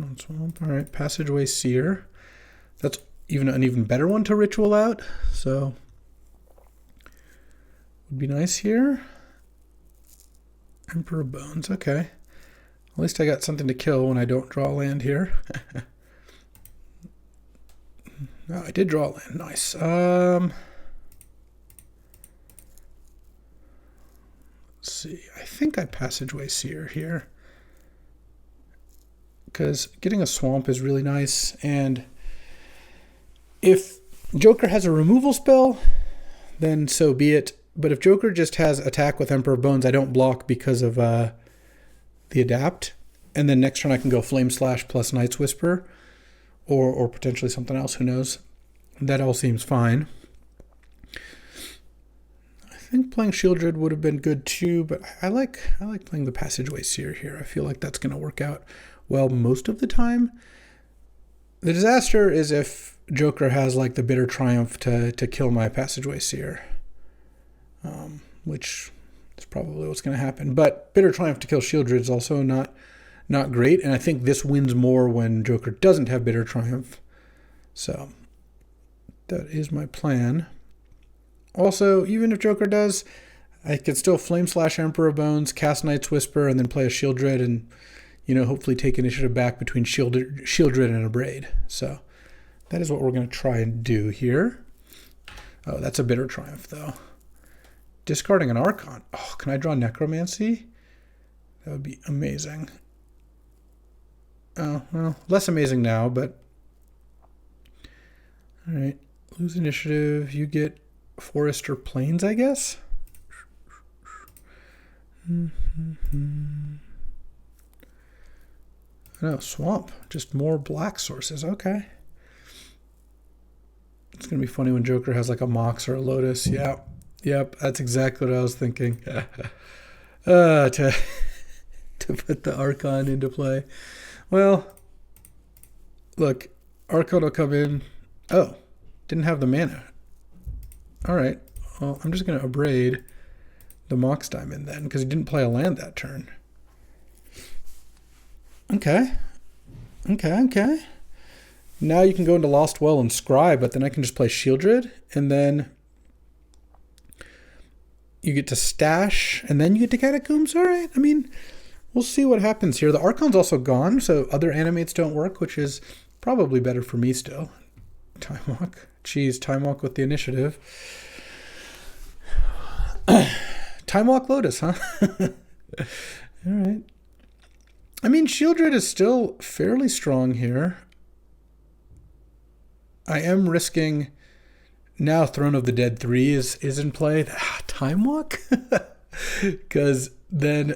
on Swamp. All right, Passageway Seer. That's an even better one to ritual out. So would be nice here. Emperor Bones. Okay. At least I got something to kill when I don't draw a land here. No, I did draw a land. Nice. Let's see. I think I Passageway Seer here. Because getting a swamp is really nice, and if Joker has a removal spell, then so be it. But if Joker just has attack with Emperor Bones, I don't block because of the adapt, and then next turn I can go Flame Slash plus Night's Whisper, or potentially something else. Who knows? That all seems fine. I think playing Shieldred would have been good too, but I like playing the Passageway Seer here. I feel like that's going to work out well most of the time. The disaster is if Joker has like the Bitter Triumph to kill my Passageway Seer, which is probably what's going to happen. But Bitter Triumph to kill Shieldred is also not great, and I think this wins more when Joker doesn't have Bitter Triumph. So that is my plan. Also, even if Joker does, I could still Flame Slash Emperor Bones, cast Night's Whisper, and then play a Shieldred and, hopefully take initiative back between Shieldred and a Braid. So that is what we're going to try and do here. Oh, that's a Bitter Triumph, though. Discarding an Archon. Oh, can I draw Necromancy? That would be amazing. Oh, well, less amazing now, but... All right, lose initiative. You get Forest or Plains, I guess? No, Swamp. Just more black sources. Okay. It's going to be funny when Joker has like a Mox or a Lotus. Yeah. Yep, that's exactly what I was thinking. To put the Archon into play. Well, look, Archon will come in. Oh, didn't have the mana. All right. Well, I'm just going to abrade the Mox Diamond then, because he didn't play a land that turn. Okay. Now you can go into Lost Well and Scry, but then I can just play Shieldred, and then you get to stash, and then you get to Catacombs. All right. I mean, we'll see what happens here. The Archon's also gone, so other animates don't work, which is probably better for me still. Time walk. Geez, time walk with the initiative. Time walk Lotus, huh? All right. I mean, Shieldred is still fairly strong here. I am risking now Throne of the Dead 3 is in play. Time walk? Because I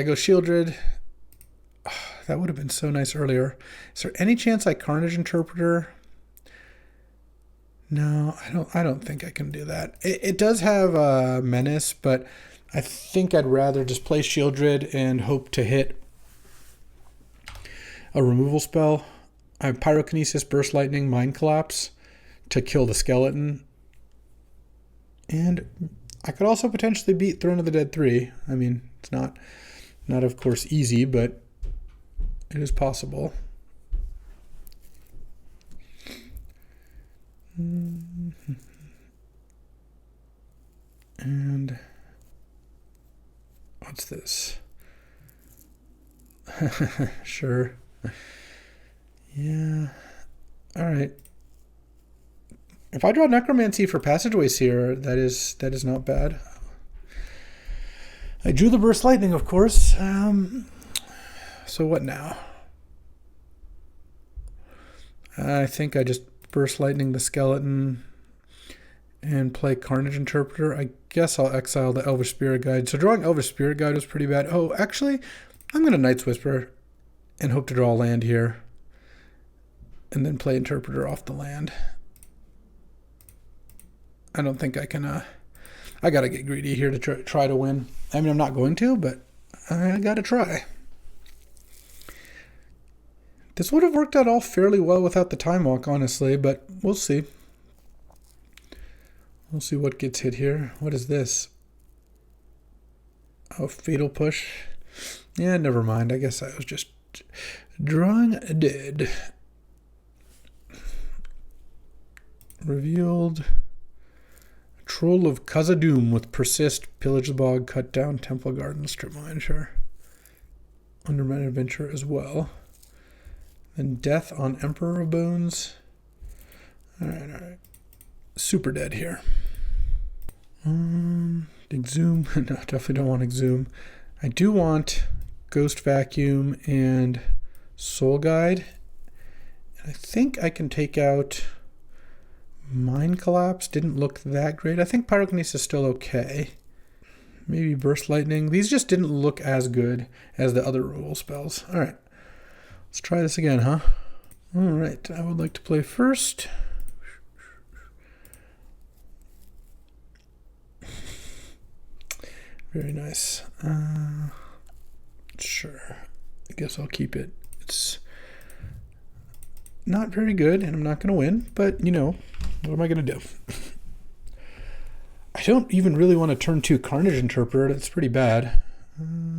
go Shieldred. That would have been so nice earlier. Is there any chance I Carnage Interpreter? No, I don't think I can do that. It does have a Menace, but I think I'd rather just play Shieldred and hope to hit a removal spell. I have Pyrokinesis, Burst Lightning, Mind Collapse to kill the skeleton. And I could also potentially beat Throne of the Dead 3. I mean, it's not of course easy, but it is possible. And what's this? Sure. Yeah. All right. If I draw Necromancy for Passageway Seer, that is not bad. I drew the Burst Lightning, of course. So what now? I think I just Burst Lightning the skeleton and play Carnage Interpreter. I guess I'll exile the Elvish Spirit Guide. So drawing Elvish Spirit Guide was pretty bad. Oh, actually, I'm going to Night's Whisper and hope to draw a land here. And then play Interpreter off the land. I don't think I can... I got to get greedy here to try to win. I mean, I'm not going to, but I got to try. This would have worked out all fairly well without the Time Walk, honestly, but we'll see. We'll see what gets hit here. What is this? Oh, Fatal Push. Yeah, never mind. I guess I was just drawing dead. Revealed. Troll of Khazad-dûm with Persist, Pillage the Bog, Cut Down, Temple Garden, Strip Mine, sure. Undermine Adventure as well. Then Death on Emperor of Bones. Alright. Super dead here. Exhume. No, definitely don't want Exhume. I do want Ghost Vacuum and Soul Guide. And I think I can take out Mind Collapse. Didn't look that great. I think Pyrokinesis is still okay. Maybe Burst Lightning. These just didn't look as good as the other removal spells. Alright. Let's try this again, huh? Alright. I would like to play first. Very nice. Sure. I guess I'll keep it. It's not very good, and I'm not going to win, but, you know, what am I going to do? I don't even really want to turn 2 Carnage Interpreter. That's pretty bad.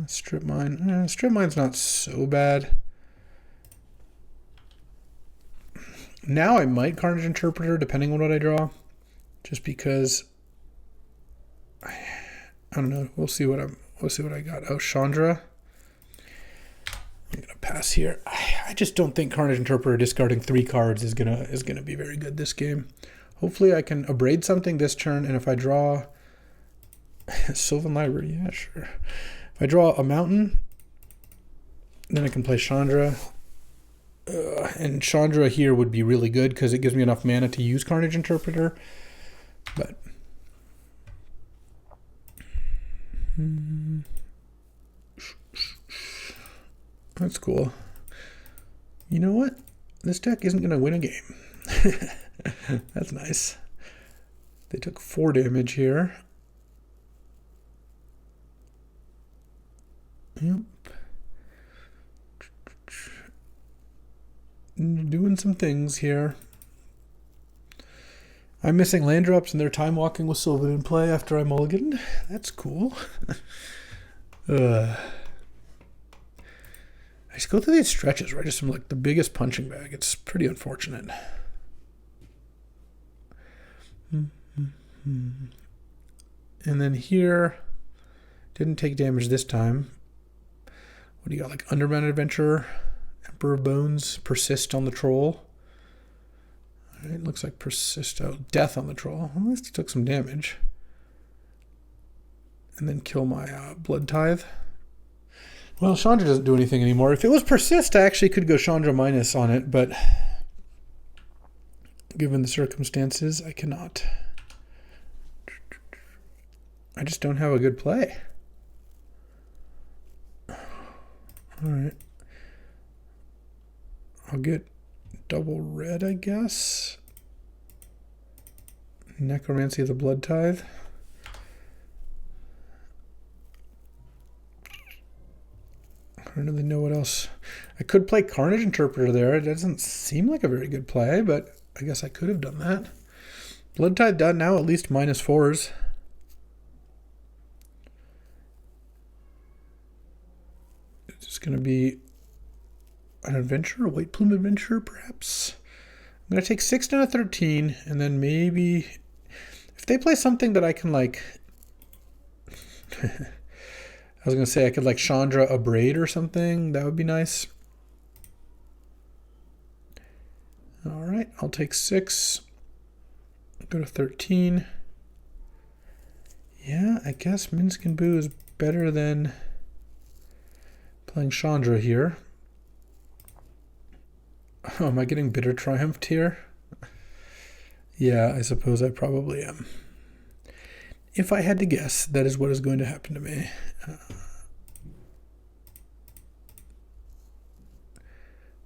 Strip Mine. Strip Mine's not so bad. Now I might Carnage Interpreter, depending on what I draw. Just because... I don't know. We'll see what I got. Oh, Chandra. I'm gonna pass here. I just don't think Carnage Interpreter discarding 3 cards is gonna be very good this game. Hopefully I can abrade something this turn, and if I draw Sylvan Library, yeah, sure. If I draw a mountain, then I can play Chandra. And Chandra here would be really good because it gives me enough mana to use Carnage Interpreter. But that's cool. You know what? This deck isn't going to win a game. That's nice. They took 4 damage here. Yep. Doing some things here. I'm missing land drops and they're time walking with Sylvan in play after I mulliganed. That's cool. I just go through these stretches where I just am like the biggest punching bag. It's pretty unfortunate. And then here, didn't take damage this time. What do you got? Like Underbound Adventure, Emperor Bones, persist on the troll. All right, looks like persist, death on the troll. Well, at least he took some damage. And then kill my Blood Tithe. Well, Chandra doesn't do anything anymore. If it was persist, I actually could go Chandra minus on it, but given the circumstances, I cannot. I just don't have a good play. All right. I'll get double red, I guess. Necromancy of the Blood Tithe. I don't really know what else. I could play Carnage Interpreter there. It doesn't seem like a very good play, but I guess I could have done that. Blood Tithe done now at least -4s. It's just going to be an adventure, a White Plume adventure, perhaps. I'm going to take 6 down to 13, and then maybe if they play something that I can like. I was going to say I could like Chandra a Braid or something. That would be nice. All right, I'll take 6. Go to 13. Yeah, I guess Minsc and Boo is better than playing Chandra here. Oh, am I getting bitter triumphed here? Yeah, I suppose I probably am. If I had to guess, that is what is going to happen to me.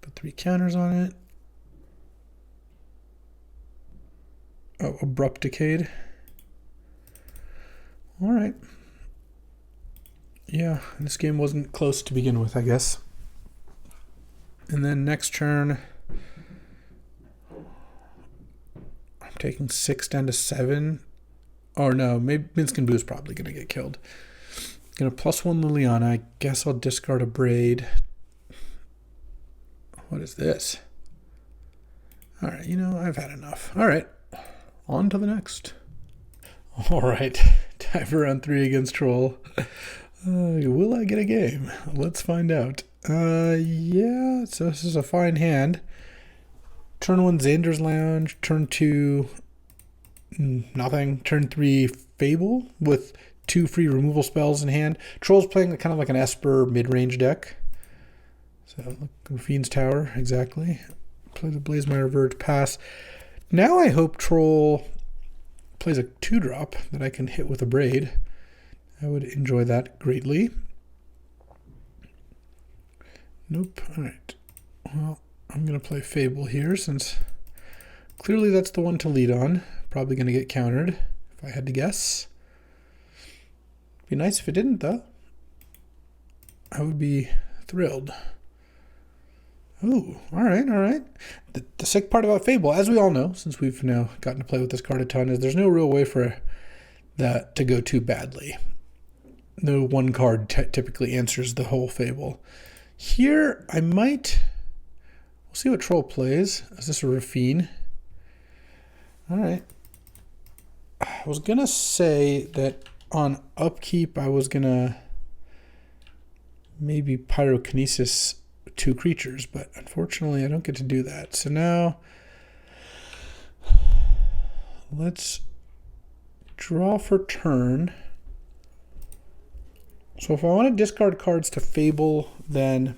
Put 3 counters on it. Oh, Abrupt Decade. All right. Yeah, this game wasn't close to begin with, I guess. And then next turn, I'm taking 6 down to 7. Oh no, maybe Minsc and Boo is probably going to get killed. Going to +1 Liliana. I guess I'll discard a Braid. What is this? All right, you know, I've had enough. All right, on to the next. All right, time for round 3 against Troll. Will I get a game? Let's find out. Yeah, so this is a fine hand. Turn 1, Xander's Lounge. Turn 2, nothing. Turn 3, Fable with 2 free removal spells in hand. Troll's playing kind of like an Esper mid-range deck. So, look, Fiend's Tower, exactly. Play the Blaze My Revert, pass. Now I hope Troll plays a 2-drop that I can hit with a Braid. I would enjoy that greatly. Nope. All right. Well, I'm going to play Fable here since clearly that's the one to lead on. Probably going to get countered if I had to guess. Be nice if it didn't, though. I would be thrilled. Ooh, all right, all right. The sick part about Fable, as we all know, since we've now gotten to play with this card a ton, is there's no real way for that to go too badly. No one card typically answers the whole Fable. Here, I might. We'll see what Troll plays. Is this a Rafine? All right. I was going to say that on upkeep, I was going to maybe Pyrokinesis 2 creatures, but unfortunately, I don't get to do that. So now, let's draw for turn. So if I want to discard cards to Fable, then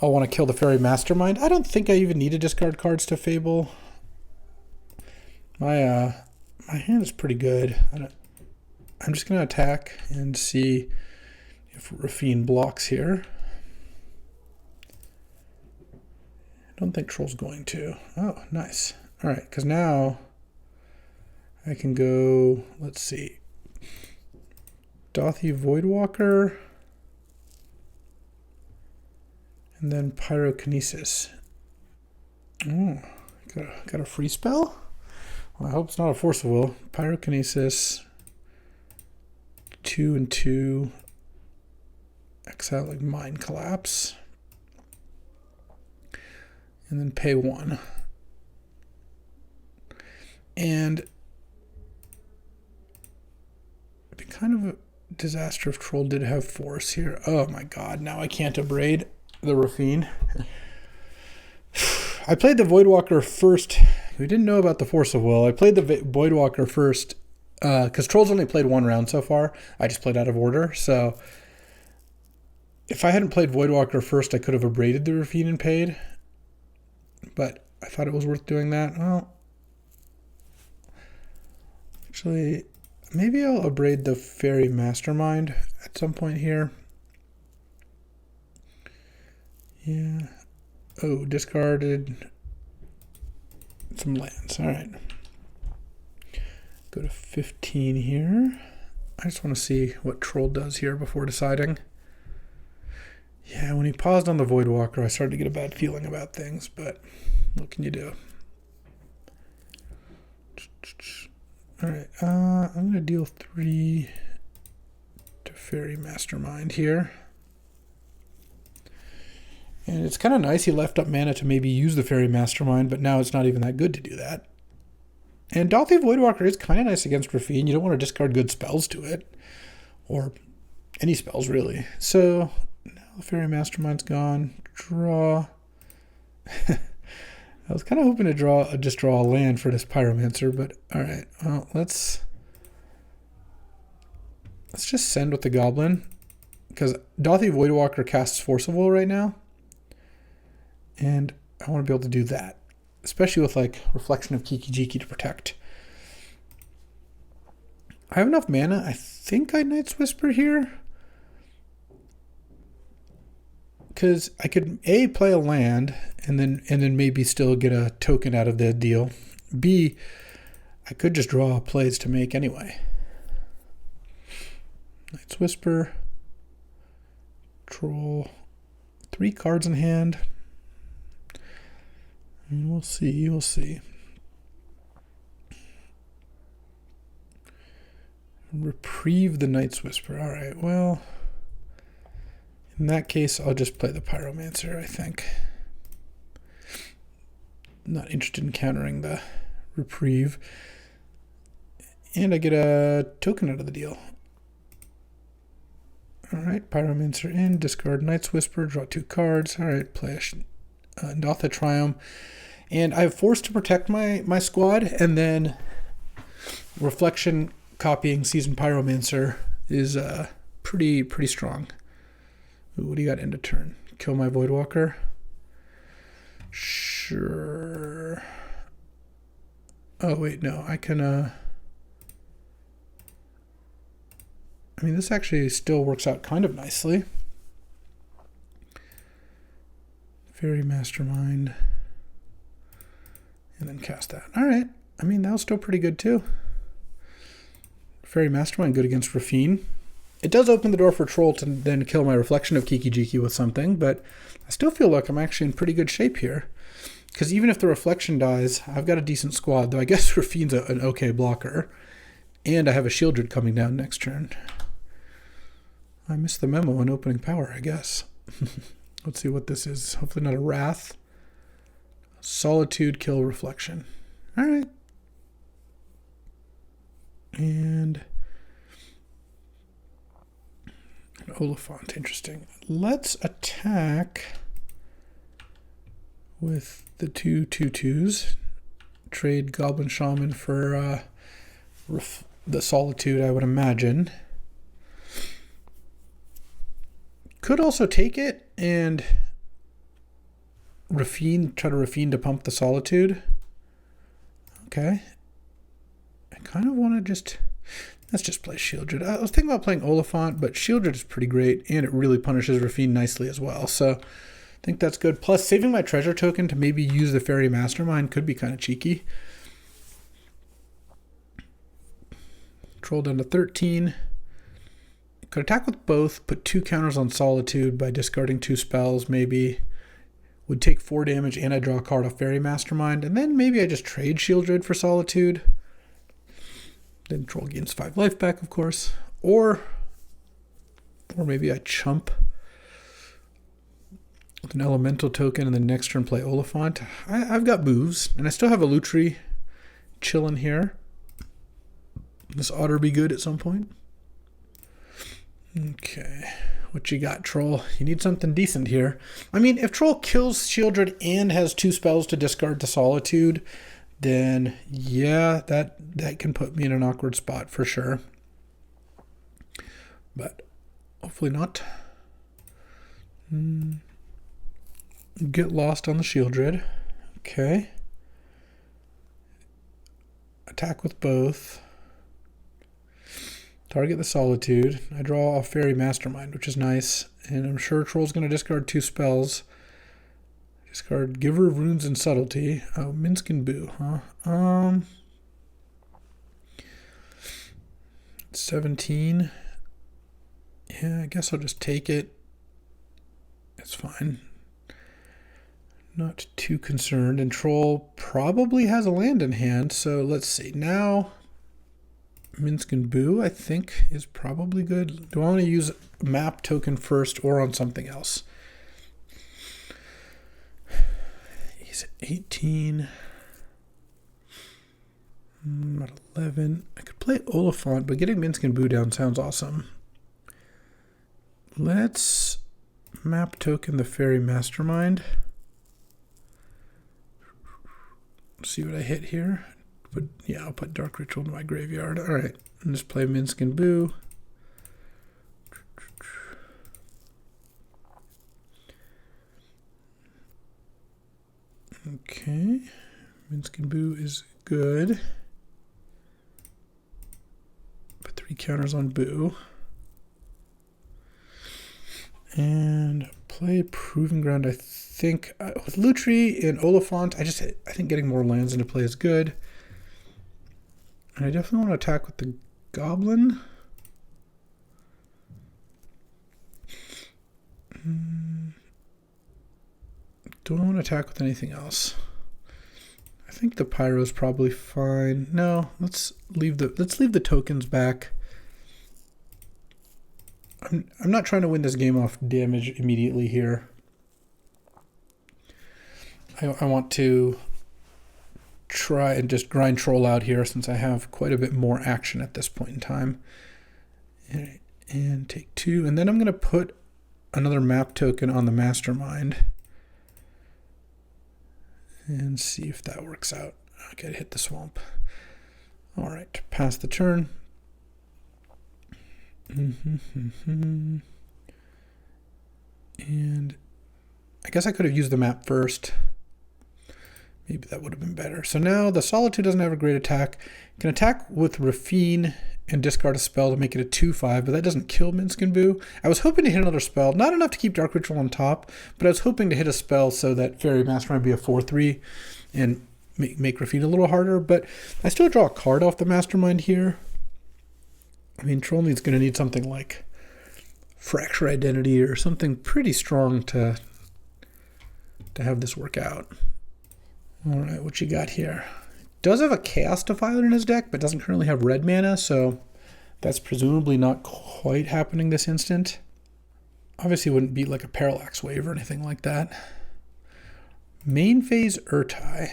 I'll want to kill the Fairy Mastermind. I don't think I even need to discard cards to Fable. My hand is pretty good. I'm just going to attack and see if Rafine blocks here. I don't think Troll's going to. Oh, nice. All right, because now I can go, let's see. Dothy Voidwalker, and then Pyrokinesis. Oh, got a free spell? Well, I hope it's not a Force of Will. Pyrokinesis, 2 and 2. Exile like Mind Collapse. And then pay 1. And it'd be kind of a disaster if Troll did have Force here. Oh my god, now I can't abrade. the Rafine. I played the Voidwalker first. We didn't know about the Force of Will. I played the Voidwalker first because Trolls only played one round so far. I just played out of order. So if I hadn't played Voidwalker first, I could have abraded the Rafine and paid. But I thought it was worth doing that. Well, actually, maybe I'll abrade the Fairy Mastermind at some point here. Yeah. Oh, discarded some lands. All right. Go to 15 here. I just want to see what Troll does here before deciding. Yeah, when he paused on the Voidwalker, I started to get a bad feeling about things, but what can you do? All right, I'm going to deal 3 to Fairy Mastermind here. And it's kind of nice he left up mana to maybe use the Fairy Mastermind, but now it's not even that good to do that. And Dauthi Voidwalker is kind of nice against Rafine. You don't want to discard good spells to it. Or any spells, really. So, now the Fairy Mastermind's gone. Draw. I was kind of hoping to just draw a land for this Pyromancer, but alright. Well, let's just send with the Goblin. Because Dauthi Voidwalker casts Force of Will right now. And I want to be able to do that. Especially with like Reflection of Kiki-Jiki to protect. I have enough mana. I think I Night's Whisper here. Because I could A, play a land and then maybe still get a token out of the deal. B, I could just draw plays to make anyway. Night's Whisper. Troll. 3 cards in hand. And we'll see, we'll see. Reprieve the Night's Whisper. Alright, well, in that case, I'll just play the Pyromancer, I think. Not interested in countering the Reprieve. And I get a token out of the deal. Alright, Pyromancer in, discard Night's Whisper, draw 2 cards. Alright, play a Notha Triumph. And I have Force to protect my squad, and then Reflection copying Seasoned Pyromancer is pretty strong. Ooh, what do you got end of turn? Kill my Voidwalker? Sure. Oh, wait, no. I can... I mean, this actually still works out kind of nicely. Fairy Mastermind. And then cast that. All right. I mean, that was still pretty good, too. Fairy Mastermind, good against Rafine. It does open the door for Troll to then kill my Reflection of Kiki-Jiki with something, but I still feel like I'm actually in pretty good shape here. Because even if the Reflection dies, I've got a decent squad, though I guess Rafine's an okay blocker. And I have a Shieldred coming down next turn. I missed the memo on opening power, I guess. Let's see what this is. Hopefully not a Wrath. Solitude, kill Reflection. All right. And an Oliphant, interesting. Let's attack with the 2/2/2s. Trade Goblin Shaman for the Solitude, I would imagine. Could also take it and try to Rafine to pump the Solitude. Okay. I kind of want to let's just play Shieldred. I was thinking about playing Oliphant, but Shieldred is pretty great, and it really punishes Rafine nicely as well. So I think that's good. Plus, saving my treasure token to maybe use the Fairy Mastermind could be kind of cheeky. Troll down to 13. Could attack with both, put 2 counters on Solitude by discarding 2 spells, maybe. Would take 4 damage, and I draw a card off Fairy Mastermind. And then maybe I just trade Shieldred for Solitude. Then Troll gains 5 life back, of course. Or maybe I chump with an Elemental token and then next turn play Oliphant. I've got moves, and I still have a Lutri chilling here. This ought to be good at some point. Okay, What you got, Troll? You need something decent here. I mean, if Troll kills Shieldred and has 2 spells to discard to Solitude, then yeah, that can put me in an awkward spot for sure. But hopefully not. Get lost on the Shieldred. Okay. Attack with both. Target the Solitude. I draw a Fairy Mastermind, which is nice. And I'm sure Troll's going to discard 2 spells. Discard Giver of Runes and Subtlety. Oh, Minsk and Boo, huh? 17. Yeah, I guess I'll just take it. It's fine. Not too concerned. And Troll probably has a land in hand. So let's see. Now, Minsk and Boo, I think, is probably good. Do I want to use a map token first or on something else? He's at 18. I'm at 11. I could play Oliphant, but getting Minsk and Boo down sounds awesome. Let's map token the Fairy Mastermind. See what I hit here. But yeah, I'll put Dark Ritual into my graveyard. All right, and just play Minsk and Boo. Okay, Minsk and Boo is good. Put 3 counters on Boo. And play Proving Ground. I think with Lutri and Oliphant, I think getting more lands into play is good. And I definitely want to attack with the Goblin. Do I want to attack with anything else? I think the Pyro is probably fine. No, let's leave the tokens back. I'm not trying to win this game off damage immediately here. I want to try and just grind Troll out here since I have quite a bit more action at this point in time. And take 2. And then I'm going to put another map token on the Mastermind. And see if that works out. Okay, hit the swamp. All right, pass the turn. And I guess I could have used the map first. Maybe that would have been better. So now the Solitude doesn't have a great attack. Can attack with Rafine and discard a spell to make it a 2/5, but that doesn't kill Minsk and Boo. I was hoping to hit another spell. Not enough to keep Dark Ritual on top, but I was hoping to hit a spell so that Fairy Mastermind would be a 4/3 and make Rafine a little harder. But I still draw a card off the Mastermind here. I mean, Troll going to need something like Fracture Identity or something pretty strong to have this work out. All right, what you got here? Does have a Chaos Defiler in his deck, but doesn't currently have red mana, so that's presumably not quite happening this instant. Obviously, it wouldn't be like a Parallax Wave or anything like that. Main phase Urtai.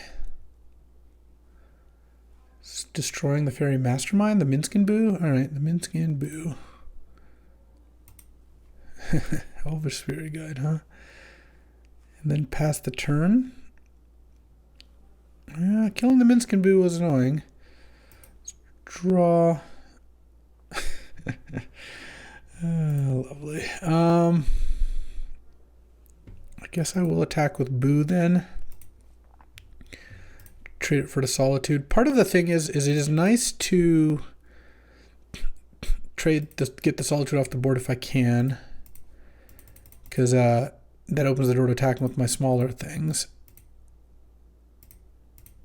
It's destroying the Fairy Mastermind, the Minsk and Boo. All right, the Minsk and Boo. Elvish Spirit Guide, huh? And then pass the turn. Killing the Minsk and Boo was annoying. Let's draw. Lovely. I guess I will attack with Boo then. Trade it for the Solitude. Part of the thing is it is nice to get the Solitude off the board if I can, because that opens the door to attacking with my smaller things.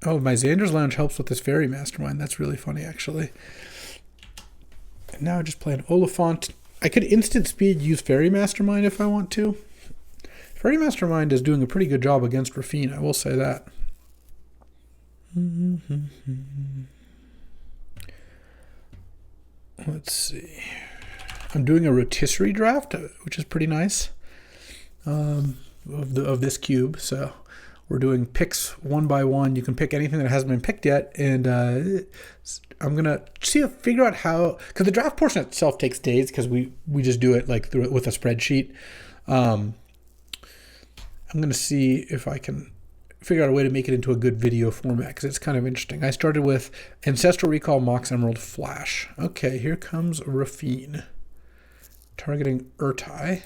Oh, my Xander's Lounge helps with this Fairy Mastermind. That's really funny, actually. And now I just play an Oliphant. I could instant speed use Fairy Mastermind if I want to. Fairy Mastermind is doing a pretty good job against Rafine, I will say that. Let's see. I'm doing a rotisserie draft, which is pretty nice, of this cube. So We're doing picks one by one. You can pick anything that hasn't been picked yet, and I'm gonna figure out how, because the draft portion itself takes days because we just do it like through with a spreadsheet. I'm gonna see if I can figure out a way to make it into a good video format because it's kind of interesting. I started with Ancestral Recall, Mox Emerald, Flash. Okay, here comes Rafine. Targeting Urtai.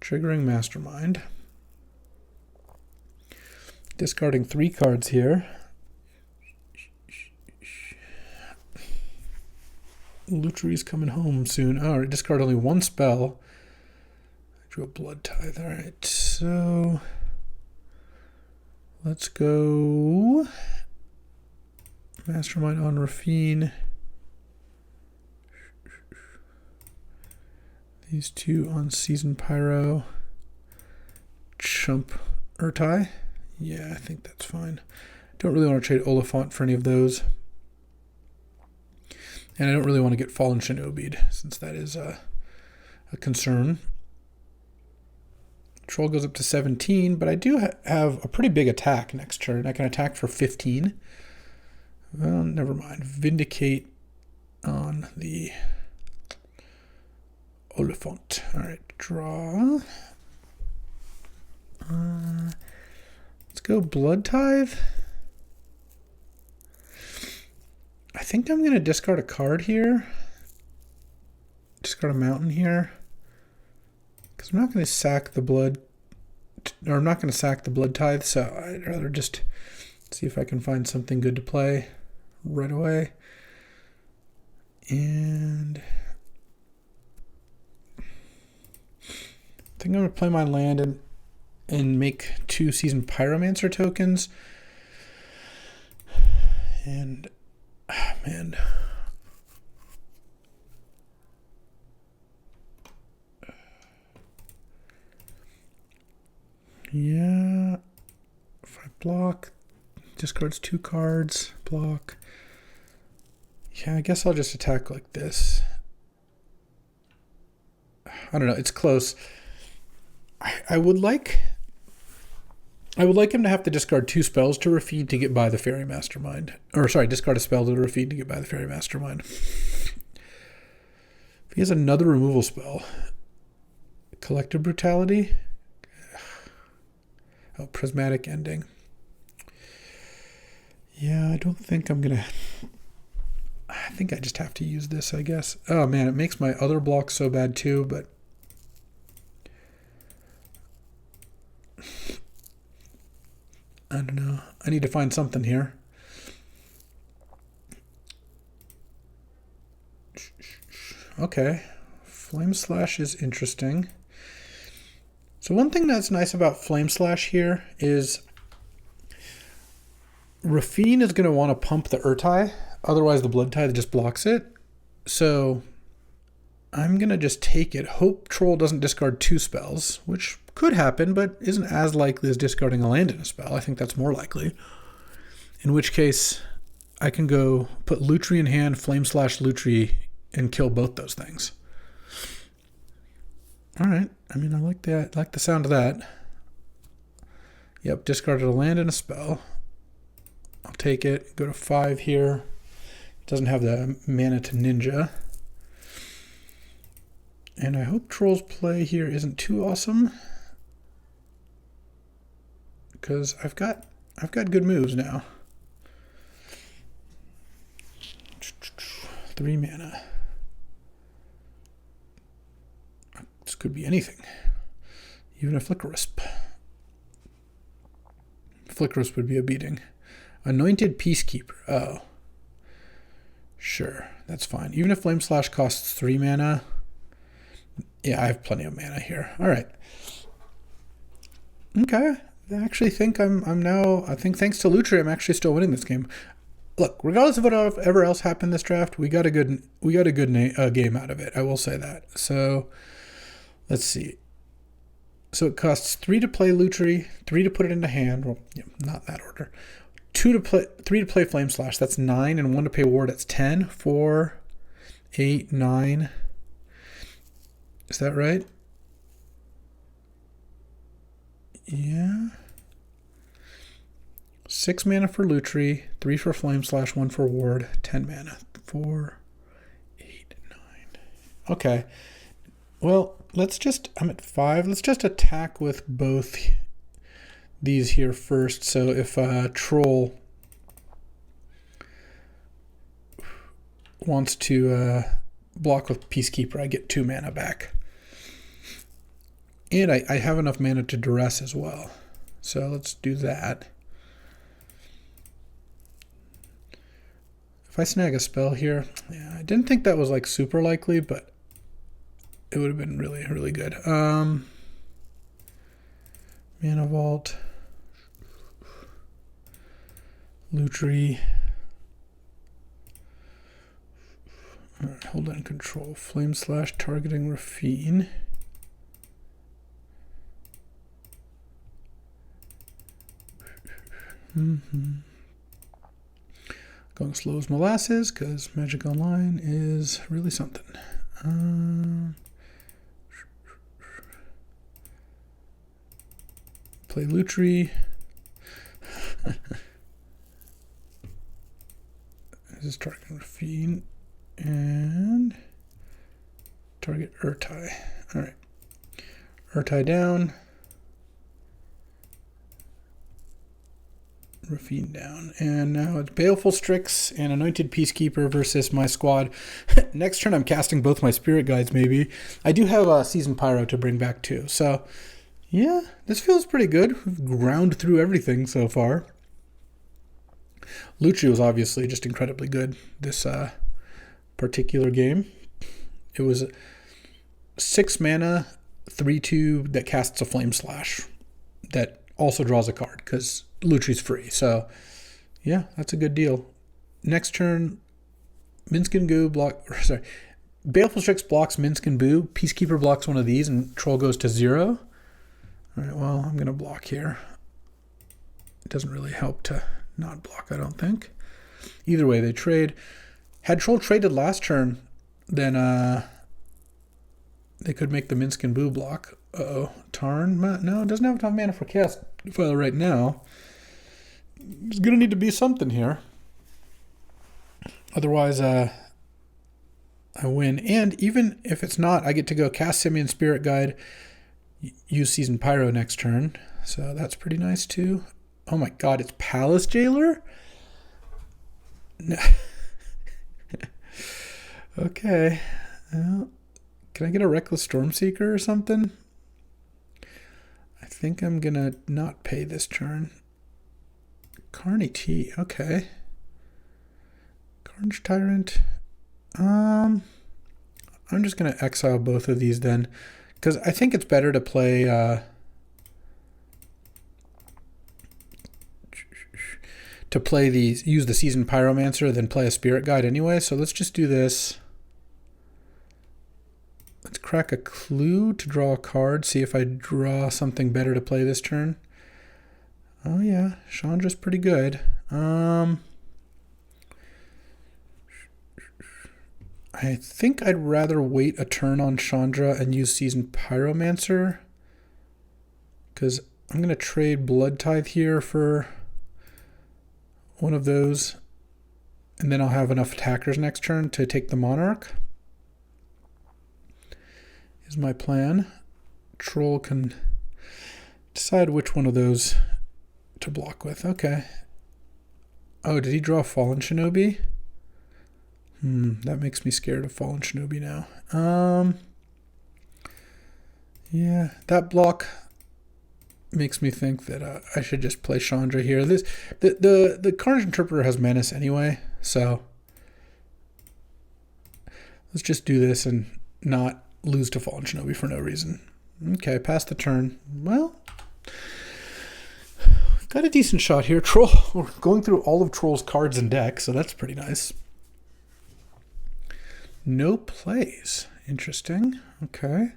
Triggering Mastermind. Discarding 3 cards here. Lutri's coming home soon. Oh, I discard only 1 spell. I drew a Blood Tithe. Alright, so let's go Mastermind on Rafine. These 2 on Seasoned Pyro. Chump Urtai. Yeah, I think that's fine. Don't really want to trade Oliphant for any of those. And I don't really want to get Fallen Shinobi'd, since that is a concern. Troll goes up to 17, but I do have a pretty big attack next turn. I can attack for 15. Well, never mind. Vindicate on the Oliphant. All right, draw. Let's go Blood Tithe. I think I'm going to discard a card here. Discard a mountain here. Because I'm not going to sack the blood, or I'm not going to sack the Blood Tithe, so I'd rather just see if I can find something good to play right away. And I think I'm going to play my land and make 2 Seasoned Pyromancer tokens. And man. Yeah. If I block, discards 2 cards, block. Yeah, I guess I'll just attack like this. I don't know, it's close. I would like him to have to discard 2 spells to Rafine to get by the Fairy Mastermind. Or sorry, discard a spell to Rafine to get by the Fairy Mastermind. If he has another removal spell. Collective Brutality. Oh, Prismatic Ending. Yeah, I don't think I'm going to... I think I just have to use this, I guess. Oh man, it makes my other block so bad too, but... I don't know. I need to find something here. Okay. Flame Slash is interesting. So one thing that's nice about Flame Slash here is Rafine is going to want to pump the Urtai. Otherwise the Blood Tithe just blocks it. So I'm going to just take it. Hope Troll doesn't discard 2 spells, which could happen, but isn't as likely as discarding a land in a spell. I think that's more likely. In which case, I can go put Lutri in hand, Flame Slash Lutri, and kill both those things. All right. I mean, I like that. I like the sound of that. Yep, discarded a land and a spell. I'll take it. Go to 5 here. Doesn't have the mana to Ninja. And I hope Troll's play here isn't too awesome, because I've got good moves now. 3 mana. This could be anything. Even a Flickerisp. Flickerisp would be a beating. Anointed Peacekeeper. Oh. Sure, that's fine. Even if Flame Slash costs 3 mana. Yeah, I have plenty of mana here. All right. Okay. I actually think I think thanks to Lutri, I'm actually still winning this game. Look, regardless of whatever else happened this draft, we got a good game out of it. I will say that. So let's see. So it costs 3 to play Lutri, 3 to put it into hand. Well, yeah, not that order. 3 to play Flame Slash. That's 9, and 1 to pay Ward. That's 10. 4, 8, 9. Is that right? Yeah. 6 mana for Lutri, 3 for Flame Slash, 1 for Ward, 10 mana. 4, 8, 9. Okay. Well, I'm at 5. Let's just attack with both these here first. So if Troll wants to block with Peacekeeper, I get 2 mana back. And I have enough mana to Duress as well. So let's do that. If I snag a spell here, yeah, I didn't think that was like super likely, but it would have been really, really good. Mana Vault, Lutri. All right, hold on, control. Flame Slash, targeting Rafine. Going slow as molasses because Magic Online is really something. Play Lutri. This is targeting Rafine and target Urtai. All right, Urtai down. Rafine down. And now it's Baleful Strix and Anointed Peacekeeper versus my squad. Next turn I'm casting both my Spirit Guides maybe. I do have a Seasoned Pyro to bring back too. So yeah, this feels pretty good. We've ground through everything so far. Lutri was obviously just incredibly good this particular game. It was 6 mana, 3/2 that casts a Flame Slash that also draws a card because Lutri's free. So yeah, that's a good deal. Next turn, Minsc and Goo Baleful Strix blocks Minsc and Boo. Peacekeeper blocks one of these and Troll goes to 0. All right, well, I'm going to block here. It doesn't really help to not block, I don't think. Either way, they trade. Had Troll traded last turn, then they could make the Minsc and Boo block. Uh-oh. Tarn? No, it doesn't have enough mana for cast file right now. There's going to need to be something here. Otherwise, I win. And even if it's not, I get to go cast Simian Spirit Guide, use Seasoned Pyro next turn. So that's pretty nice too. Oh my god, it's Palace Jailer? No. Okay. Well, can I get a Reckless Stormseeker or something? I think I'm going to not pay this turn. Carney T, okay. Carnage Tyrant. I'm just going to exile both of these then, because I think it's better to play these, use the Seasoned Pyromancer than play a Spirit Guide anyway. So let's just do this. Let's crack a Clue to draw a card, see if I draw something better to play this turn. Oh yeah, Chandra's pretty good. I think I'd rather wait a turn on Chandra and use Seasoned Pyromancer, because I'm going to trade Blood Tithe here for one of those, and then I'll have enough attackers next turn to take the Monarch. Is my plan. Troll can decide which one of those to block with. Okay. Oh, did he draw Fallen Shinobi? That makes me scared of Fallen Shinobi now. Yeah, that block makes me think that I should just play Chandra here. The Carnage Interpreter has Menace anyway, so let's just do this and not lose to Fallen Shinobi for no reason. Okay, pass the turn. Well, we've got a decent shot here. Troll, we're going through all of Troll's cards and decks, so that's pretty nice. No plays. Interesting. Okay.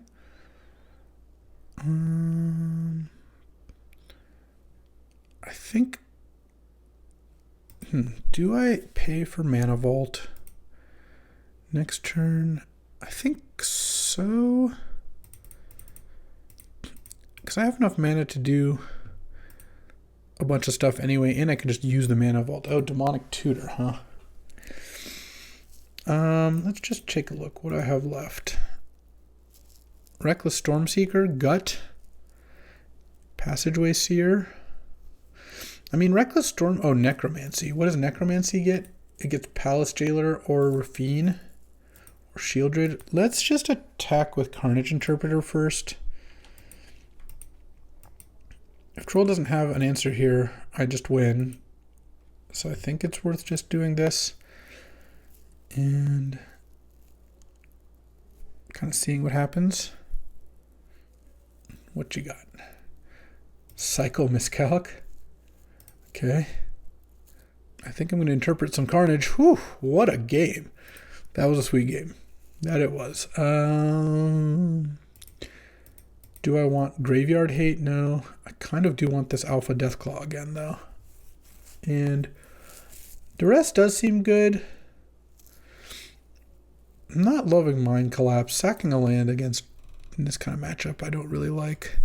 I think... do I pay for Mana Vault next turn? I think so. Because I have enough mana to do a bunch of stuff anyway, and I can just use the Mana Vault. Oh, Demonic Tutor, huh? Let's just take a look what I have left. Reckless Stormseeker, Gut, Passageway Seer. I mean, Reckless Storm... Oh, Necromancy. What does Necromancy get? It gets Palace Jailer or Rafine or Shieldred. Let's just attack with Carnage Interpreter first. If Troll doesn't have an answer here, I just win. So I think it's worth just doing this. And kind of seeing what happens. What you got? Cycle Miscalc. Okay. I think I'm going to interpret some Carnage. Whew, what a game. That was a sweet game. That it was. Do I want Graveyard Hate? No. I kind of do want this Alpha Deathclaw again, though. And the rest does seem good. I'm not loving Mind Collapse. Sacking a land against this kind of matchup I don't really like.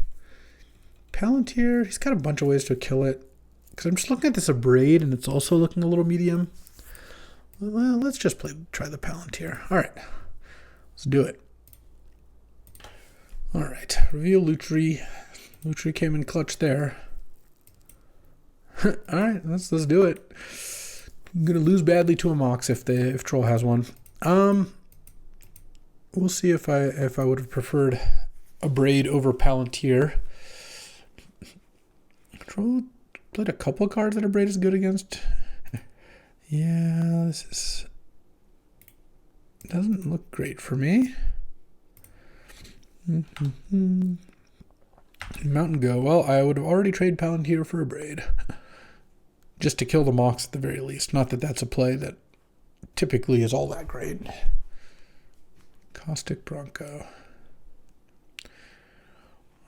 Palantir, he's got a bunch of ways to kill it. Because I'm just looking at this Abrade, and it's also looking a little medium. Well, let's just try the Palantir. All right, let's do it. All right, reveal Lutri. Lutri came in clutch there. All right, let's do it. I'm gonna lose badly to a Mox if Troll has one. We'll see if I would have preferred Abrade over Palantir. Troll played a couple of cards that Abrade is good against. Yeah, this doesn't look great for me. Mountain Go. Well, I would have already traded Palantir for Abrade. Just to kill the Mox at the very least. Not that that's a play that typically is all that great. Caustic Bronco.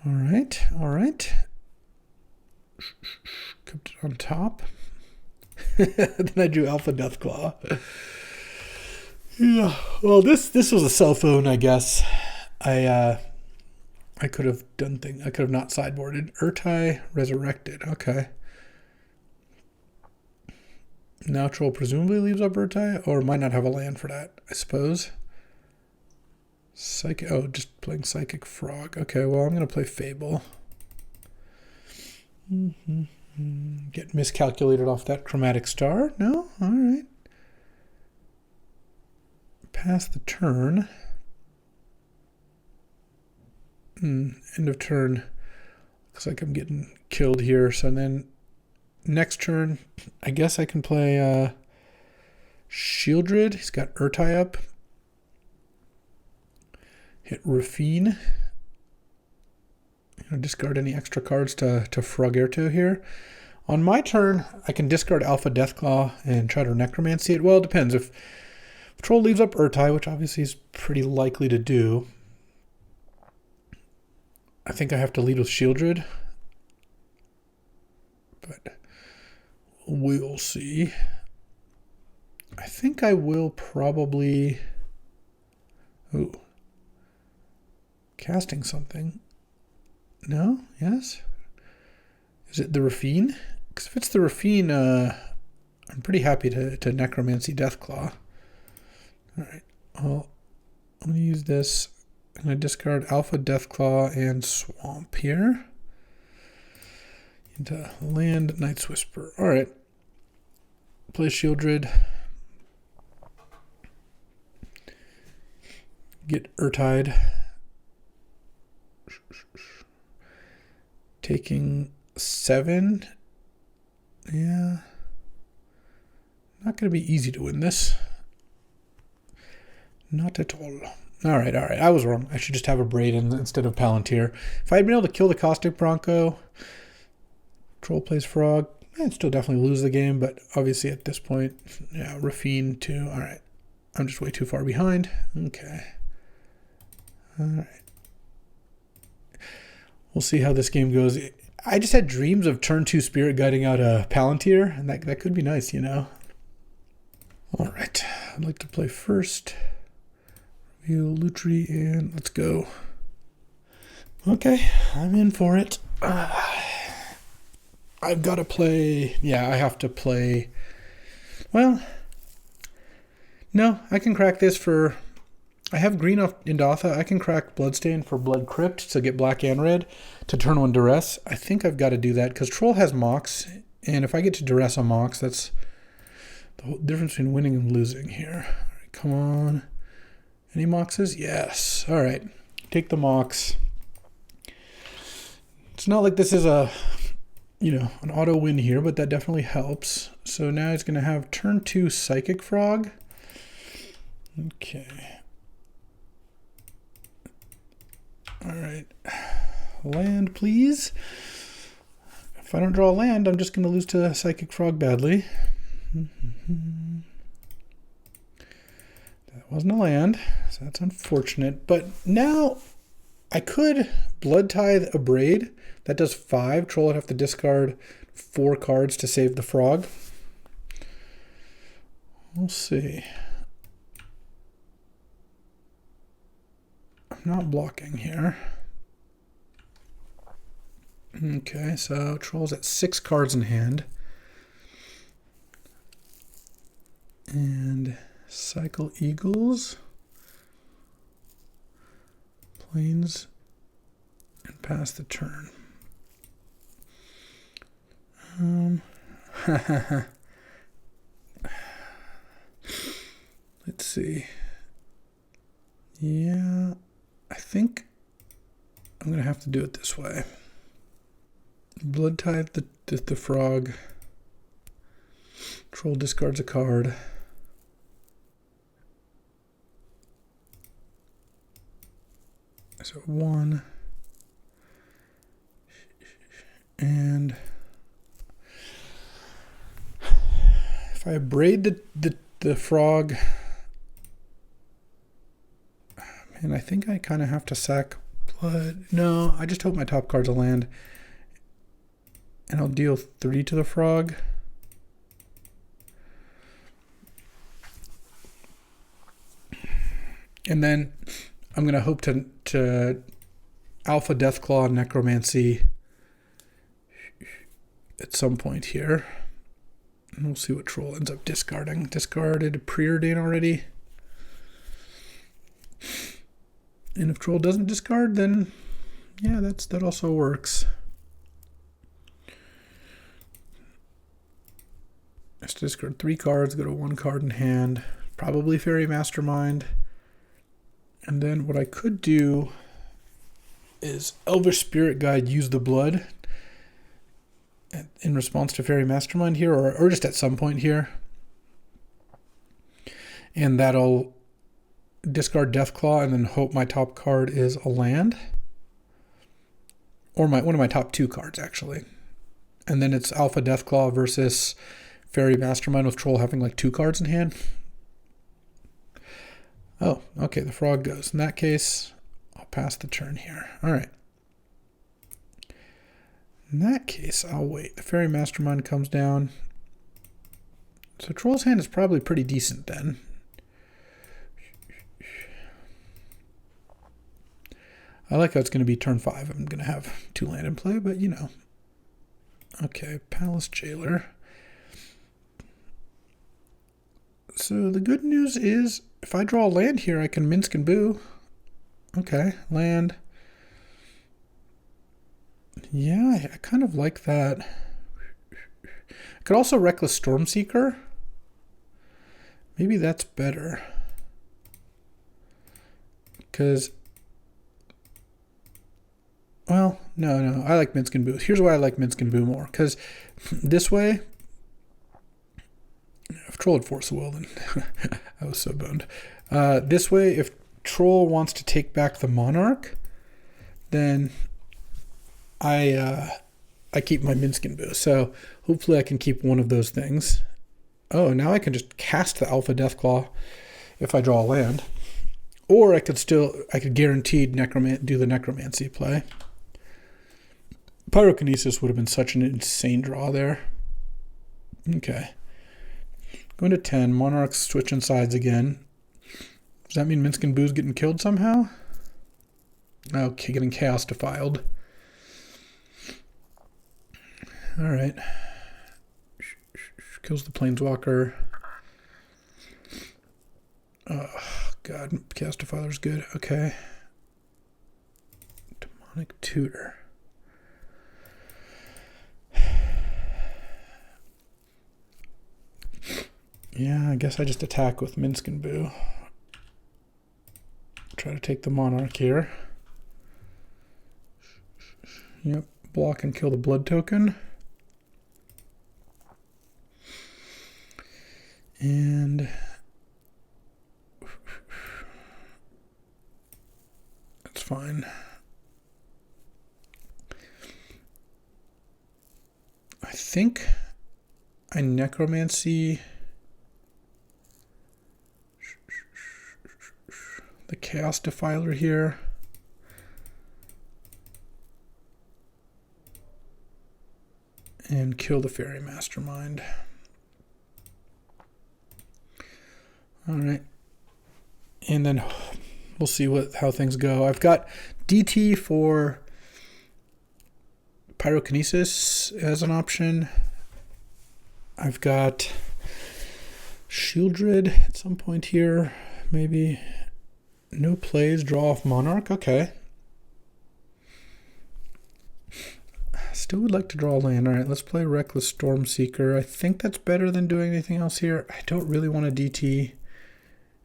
All right, all right. Kept it on top. Then I drew Alpha Deathclaw. Yeah. Well, this was a cell phone, I guess. I could have done things. I could have not sideboarded. Urtai Resurrected. Okay. Now Troll presumably leaves up Urtai, or might not have a land for that, I suppose. Psychic. Oh, just playing Psychic Frog. Okay, well, I'm going to play Fable. Get miscalculated off that Chromatic Star. No? All right. Pass the turn. End of turn. Looks like I'm getting killed here. So then next turn, I guess I can play Shieldred. He's got Urtai up. Hit Rafine. Discard any extra cards to Froggerto here. On my turn, I can discard Alpha Deathclaw and try to Necromancy it. Well, it depends. If Troll leaves up Urtai, which obviously is pretty likely to do, I think I have to lead with Shieldred. But we'll see. I think I will probably... Ooh. Casting something. No? Yes? Is it the Rafine? Because if it's the Rafine, I'm pretty happy to Necromancy Deathclaw. Alright. Well, I'm going to use this. I'm going to discard Alpha Deathclaw and Swamp here. Into land Night's Whisper. Alright. Play Shieldred. Get Urtide. Taking 7. Yeah. Not going to be easy to win this. Not at all. All right. I was wrong. I should just have Abrade instead of Palantir. If I had been able to kill the Caustic Bronco, Troll plays Frog, I'd still definitely lose the game, but obviously at this point, yeah, Rafine too. All right. I'm just way too far behind. Okay. All right. We'll see how this game goes. I just had dreams of turn 2 Spirit Guiding out a Palantir, and that could be nice, you know. All right, I'd like to play first. Reveal Lutri, and let's go. Okay, I'm in for it. I've got to play... Yeah, I have to play... Well, no, I can crack this for... I have green off Indatha. I can crack Bloodstain for Blood Crypt to get black and red to turn 1 Duress. I think I've got to do that because Troll has Mox, and if I get to Duress on Mox, that's the whole difference between winning and losing here. All right, come on. Any Moxes? Yes. All right. Take the Mox. It's not like this is a, an auto win here, but that definitely helps. So now he's going to have turn 2 Psychic Frog. Okay. All right. Land, please. If I don't draw a land, I'm just going to lose to Psychic Frog badly. That wasn't a land, so that's unfortunate. But now I could Blood Tithe a Braid. That does 5. Troll would have to discard 4 cards to save the frog. We'll see. I'm not blocking here. Okay, so Troll's at 6 cards in hand. And Cycle Eagles. Planes. And pass the turn. Let's see. Yeah, I think I'm going to have to do it this way. Blood Tithe the frog. Troll discards a card. So 1. And if I braid the frog, man, I think I kind of have to sack blood. No, I just hope my top card's a land. And I'll deal 3 to the frog. And then I'm going to hope to Alpha Deathclaw Necromancy at some point here. And we'll see what Troll ends up discarding. Discarded Preordain already. And if Troll doesn't discard, then yeah, that also works. Just discard 3 cards, go to 1 card in hand. Probably Fairy Mastermind. And then what I could do is Elvish Spirit Guide, use the blood in response to Fairy Mastermind here, or just at some point here. And that'll discard Deathclaw and then hope my top card is a land. Or one of my top 2 cards, actually. And then it's Alpha Deathclaw versus Fairy Mastermind with Troll having like 2 cards in hand. Oh, okay, the frog goes. In that case, I'll pass the turn here. All right. In that case, I'll wait. The Fairy Mastermind comes down. So Troll's hand is probably pretty decent then. I like how it's going to be turn 5. I'm going to have 2 land in play, but Okay, Palace Jailer. So the good news is if I draw a land here, I can Minsk and Boo. Okay, land. Yeah, I kind of like that. I could also Reckless Stormseeker. Maybe that's better. Because, well, no, I like Minsk and Boo. Here's why I like Minsk and Boo more. Because this way, if Troll had Force of Will, then I was so boned. This way, if Troll wants to take back the Monarch, then I keep my Minsk and Boo. So hopefully I can keep one of those things. Oh, now I can just cast the Alpha Deathclaw if I draw a land. Or I could guaranteed do the Necromancy play. Pyrokinesis would have been such an insane draw there. Okay. Going to 10. Monarch's switching sides again. Does that mean Minsk and Boo's getting killed somehow? Okay, getting Chaos Defiled. All right. Kills the Planeswalker. Oh, God. Cast Defiler's good. Okay. Demonic Tutor. Yeah, I guess I just attack with Minsk and Boo. Try to take the Monarch here. Yep, block and kill the blood token. And that's fine. I think I necromancy the Chaos Defiler here. And kill the Fairy Mastermind. All right. And then we'll see how things go. I've got DT for Pyrokinesis as an option. I've got Shieldred at some point here. Maybe no plays, draw off Monarch. Okay. Still would like to draw a land. All right, let's play Reckless Stormseeker. I think that's better than doing anything else here. I don't really want to DT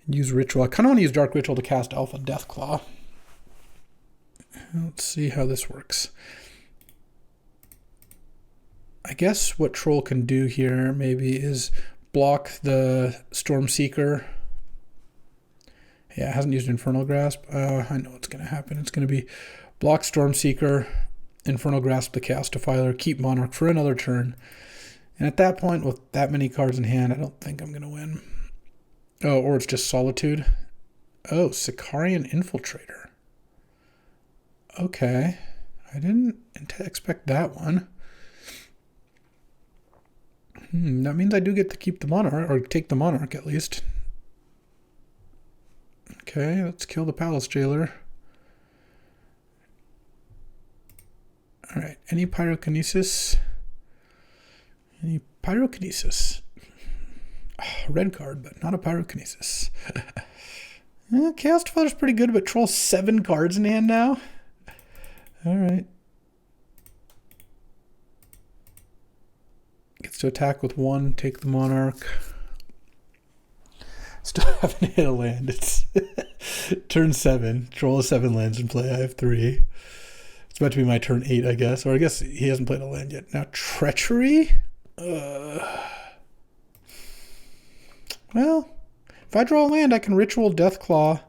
and use Ritual. I kind of want to use Dark Ritual to cast Alpha Deathclaw. Let's see how this works. I guess what Troll can do here maybe is block the Stormseeker. Yeah, it hasn't used Infernal Grasp. I know what's going to happen. It's going to be block Stormseeker, Infernal Grasp the Chaos Defiler, keep Monarch for another turn. And at that point, with that many cards in hand, I don't think I'm going to win. Oh, or it's just Solitude. Oh, Sicarian Infiltrator. Okay. I didn't expect that one. That means I do get to keep the Monarch, or take the Monarch at least. Okay, let's kill the Palace Jailer. All right, any Pyrokinesis? Any Pyrokinesis? Red card, but not a Pyrokinesis. Chaos Defiler's pretty good, but Troll 7 cards in hand now. All right. Gets to attack with 1, take the Monarch. Still haven't hit a land. It's turn 7. Troll has 7 lands in play. I have 3. It's about to be my turn 8, I guess. Or I guess he hasn't played a land yet. Now, Treachery? Well, if I draw a land, I can Ritual Deathclaw,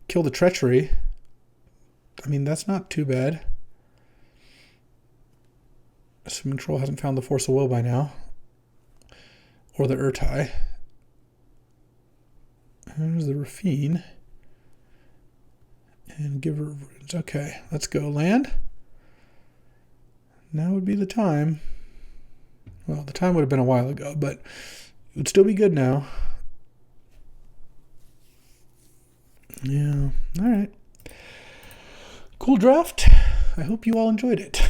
kill the Treachery. I mean, that's not too bad. Assuming Troll hasn't found the Force of Will by now. Or the Urtai. There's the Rafine. And give her runes. Okay, let's go. Land. Now would be the time. Well, the time would have been a while ago, but it would still be good now. Yeah, all right. Cool draft. I hope you all enjoyed it.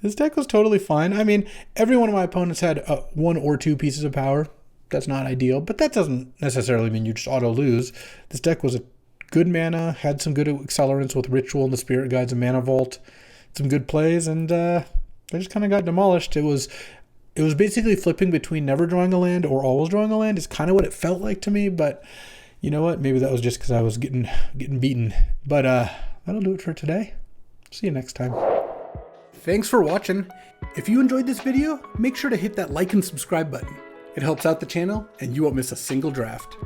This deck was totally fine. I mean, every one of my opponents had 1 or 2 pieces of power. That's not ideal, but that doesn't necessarily mean you just auto lose. This deck was a good mana, had some good accelerants with Ritual and the Spirit Guides and Mana Vault, some good plays, and they just kind of got demolished. It was basically flipping between never drawing a land or always drawing a land is kind of what it felt like to me, but you know what? Maybe that was just because I was getting beaten. But that'll do it for today. See you next time. Thanks for watching. If you enjoyed this video, make sure to hit that like and subscribe button. It helps out the channel, and you won't miss a single draft.